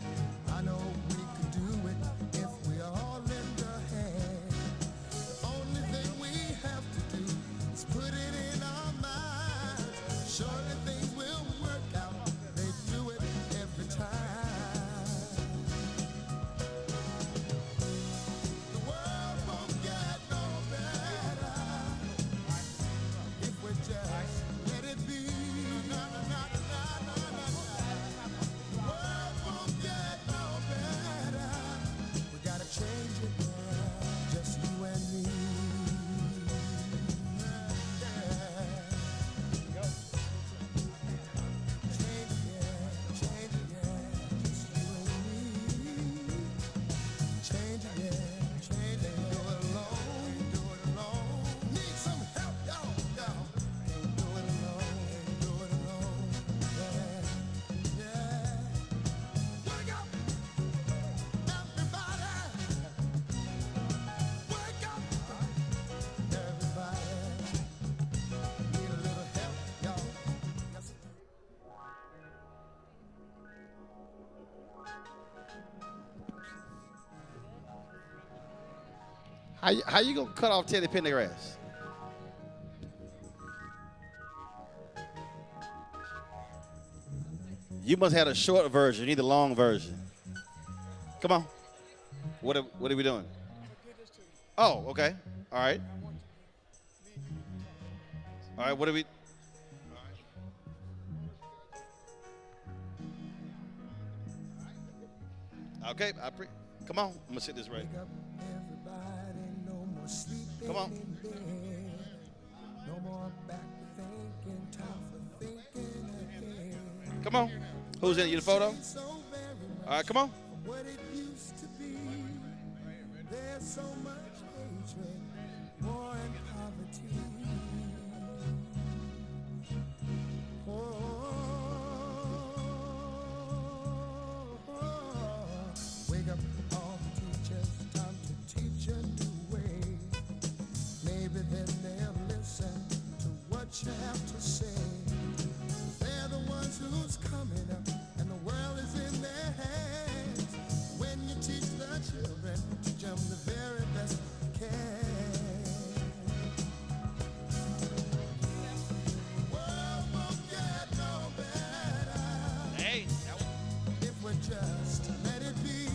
I know we could do it if we all lend a hand. The only thing we have to do is put it in our minds. Surely things will work out. They do it every time. The world won't get no better if we just let it be. Na, na, na, na, na, na, na. The world won't get no better. We gotta change it now, just you and me. Change it, yeah, just you and me. Change it, yeah, change it. Do it alone, do it alone. Need some help, y'all. Can't do it alone, yeah, yeah. Wake up, everybody. Wake up, everybody. Need a little help, y'all. Yes, How you gonna cut off Teddy Pendergrass? You must have a short version. You need the long version. Come on. What are we doing? Oh, okay. All right. All right. What are we? Okay. Come on. I'm gonna sit this right. wake up, everybody. No more sleeping Come on. in bed. No more back thinking, time for thinking ahead. Come on. Who's in you? The photo? So very much All right. Come on. from what it used to be. There's so much hatred, war and poverty. Wake up all the teachers, time to teach a new way. Maybe then they'll listen to what you have to say. They're the ones who's coming up, and the world is in their hands. When you teach the children, teach them the very best you can. World won't get no better. Hey. If we just let it be.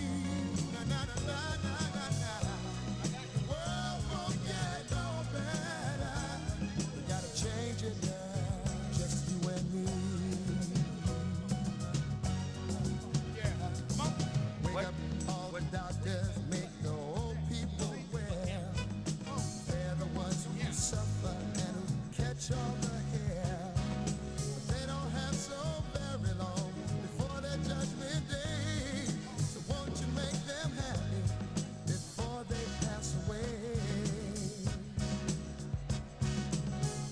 Na, na, na, na, na, na, na. The world won't get no better. We gotta change it now, just you and me. Wake up all the doctors, make the old people well. They're the ones who suffer and who catch all the hair. But they don't have so very long before their judgment day. So won't you make them happy before they pass away?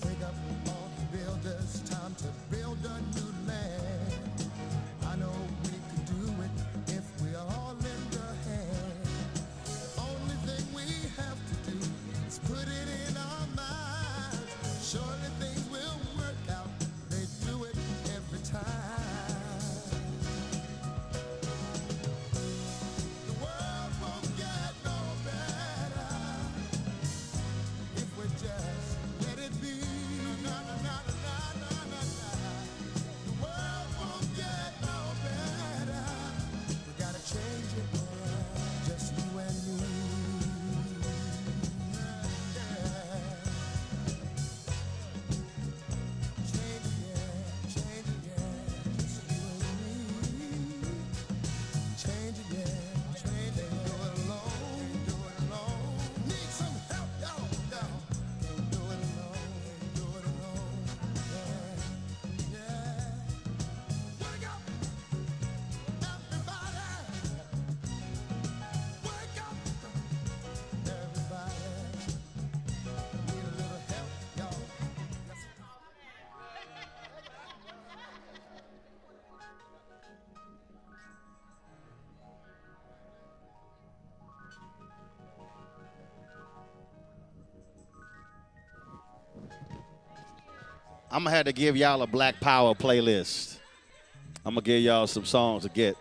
Wake up all the builders, time to build a new land. I know we could do it if we all lend a hand. The I'm going to have to give y'all a Black Power playlist. I'm going to give y'all some songs to get.